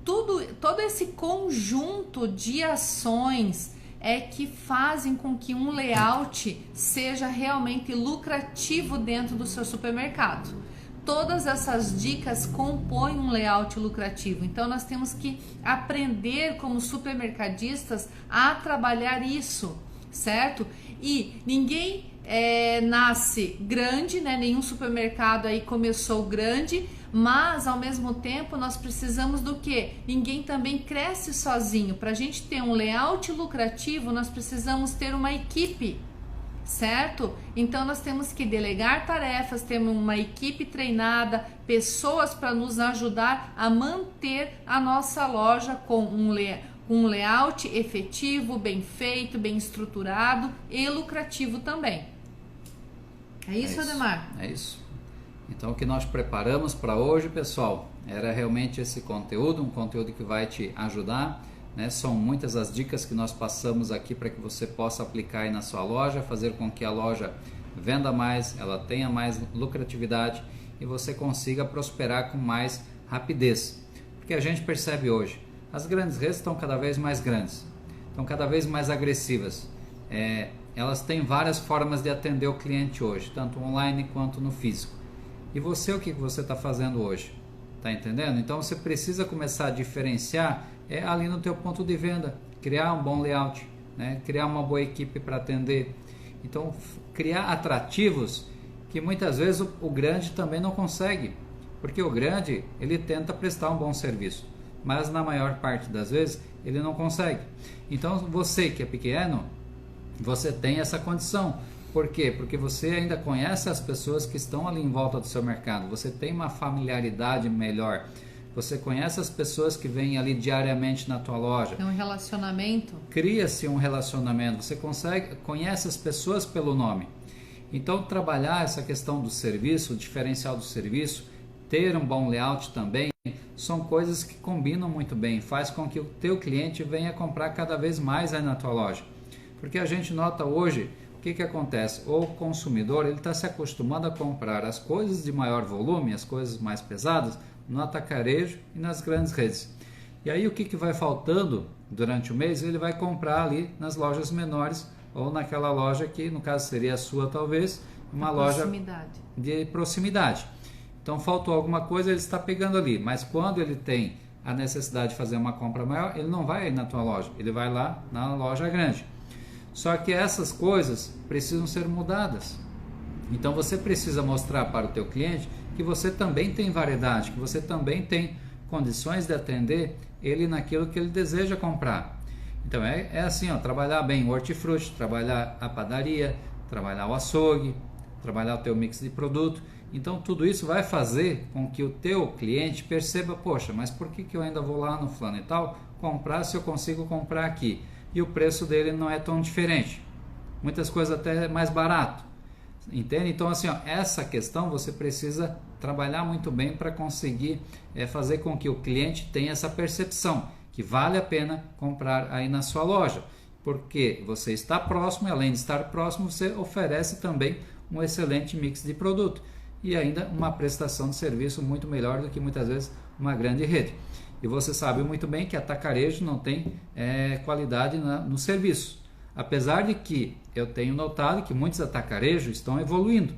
todo esse conjunto de ações é que fazem com que um layout seja realmente lucrativo dentro do seu supermercado. Todas essas dicas compõem um layout lucrativo. Então nós temos que aprender como supermercadistas a trabalhar isso, certo? E ninguém nasce grande, né? Nenhum supermercado aí começou grande, mas ao mesmo tempo nós precisamos do quê? Ninguém também cresce sozinho. Para a gente ter um layout lucrativo, nós precisamos ter uma equipe, certo? Então nós temos que delegar tarefas, temos uma equipe treinada, pessoas para nos ajudar a manter a nossa loja com um layout efetivo, bem feito, bem estruturado e lucrativo também. É isso, Ademar? É isso. Então o que nós preparamos para hoje, pessoal, era realmente esse conteúdo, um conteúdo que vai te ajudar, né? São muitas as dicas que nós passamos aqui para que você possa aplicar aí na sua loja, fazer com que a loja venda mais, ela tenha mais lucratividade e você consiga prosperar com mais rapidez. Porque a gente percebe hoje, as grandes redes estão cada vez mais grandes, estão cada vez mais agressivas. Elas têm várias formas de atender o cliente hoje, tanto online quanto no físico. E você, o que você está fazendo hoje? Tá entendendo? Então você precisa começar a diferenciar ali no teu ponto de venda, criar um bom layout, né? Criar uma boa equipe para atender. Então criar atrativos que muitas vezes o grande também não consegue, porque o grande ele tenta prestar um bom serviço, mas na maior parte das vezes ele não consegue. Então você que é pequeno, você tem essa condição. Por quê? Porque você ainda conhece as pessoas que estão ali em volta do seu mercado, você tem uma familiaridade melhor, você conhece as pessoas que vêm ali diariamente na tua loja. É um relacionamento. Cria-se um relacionamento, você conhece as pessoas pelo nome. Então trabalhar essa questão do serviço, o diferencial do serviço, ter um bom layout também, são coisas que combinam muito bem, faz com que o teu cliente venha comprar cada vez mais aí na tua loja. Porque a gente nota hoje, o que acontece? O consumidor ele está se acostumando a comprar as coisas de maior volume, as coisas mais pesadas, no atacarejo e nas grandes redes. E aí o que vai faltando durante o mês, ele vai comprar ali nas lojas menores ou naquela loja que no caso seria a sua talvez, uma loja de proximidade. Então faltou alguma coisa, ele está pegando ali, mas quando ele tem a necessidade de fazer uma compra maior, ele não vai aí na tua loja, ele vai lá na loja grande. Só que essas coisas precisam ser mudadas. Então você precisa mostrar para o teu cliente que você também tem variedade, que você também tem condições de atender ele naquilo que ele deseja comprar. Então é assim, ó, trabalhar bem o hortifruti, trabalhar a padaria, trabalhar o açougue, trabalhar o teu mix de produto. Então tudo isso vai fazer com que o teu cliente perceba, poxa, mas por que eu ainda vou lá no fulano e tal comprar se eu consigo comprar aqui? E o preço dele não é tão diferente. Muitas coisas até é mais barato. Entende? Então assim, ó, essa questão você precisa trabalhar muito bem para conseguir fazer com que o cliente tenha essa percepção que vale a pena comprar aí na sua loja. Porque você está próximo e além de estar próximo, você oferece também um excelente mix de produto e ainda uma prestação de serviço muito melhor do que muitas vezes uma grande rede. E você sabe muito bem que atacarejo não tem qualidade no serviço. Apesar de que eu tenho notado que muitos atacarejos estão evoluindo,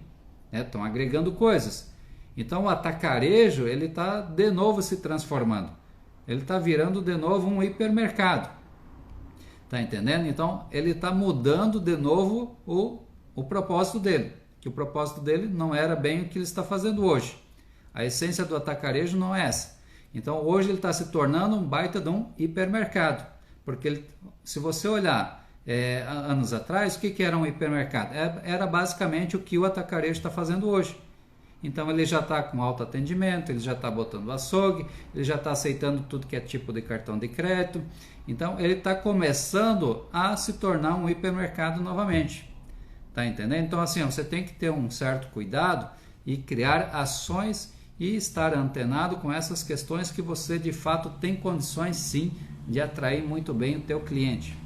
né? Estão agregando coisas. Então o atacarejo ele está de novo se transformando. Ele está virando de novo um hipermercado. Tá entendendo? Então ele está mudando de novo o propósito dele. Que o propósito dele não era bem o que ele está fazendo hoje. A essência do atacarejo não é essa. Então hoje ele está se tornando um baita de um hipermercado. Porque se você olhar anos atrás, o que era um hipermercado? Era basicamente o que o atacarejo está fazendo hoje. Então ele já está com alto atendimento, ele já está botando açougue, ele já está aceitando tudo que é tipo de cartão de crédito. Então ele está começando a se tornar um hipermercado novamente. Tá entendendo? Então assim, você tem que ter um certo cuidado e criar ações e estar antenado com essas questões que você de fato tem condições sim de atrair muito bem o teu cliente.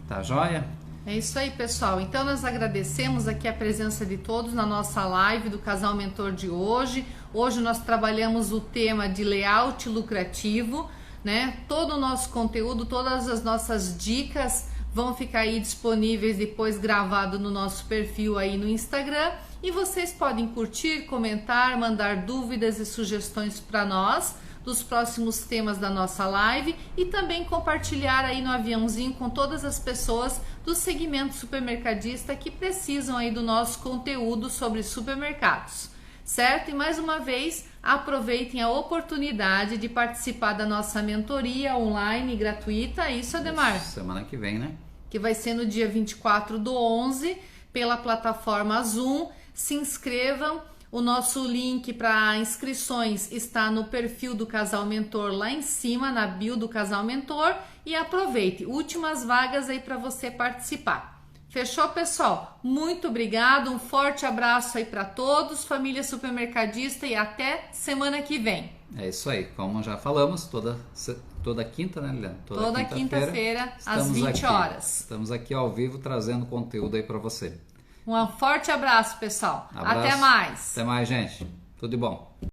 Tá joia? É isso aí, pessoal. Então nós agradecemos aqui a presença de todos na nossa live do Casal Mentor de hoje. Hoje nós trabalhamos o tema de layout lucrativo, né? Todo o nosso conteúdo, todas as nossas dicas vão ficar aí disponíveis depois gravado no nosso perfil aí no Instagram. E vocês podem curtir, comentar, mandar dúvidas e sugestões para nós dos próximos temas da nossa live e também compartilhar aí no aviãozinho com todas as pessoas do segmento supermercadista que precisam aí do nosso conteúdo sobre supermercados, certo? E mais uma vez, aproveitem a oportunidade de participar da nossa mentoria online gratuita. Isso, Ademar? Semana que vem, né? que vai ser no dia 24/11, pela plataforma Zoom. Se inscrevam, o nosso link para inscrições está no perfil do Casal Mentor lá em cima, na bio do Casal Mentor, e aproveite, últimas vagas aí para você participar. Fechou, pessoal? Muito obrigado, um forte abraço aí para todos, família supermercadista, e até semana que vem. É isso aí, como já falamos, toda quinta, né, Liliana? Toda quinta-feira, às 20 horas. Estamos aqui ao vivo trazendo conteúdo aí para você. Um forte abraço, pessoal. Abraço. Até mais. Até mais, gente. Tudo de bom.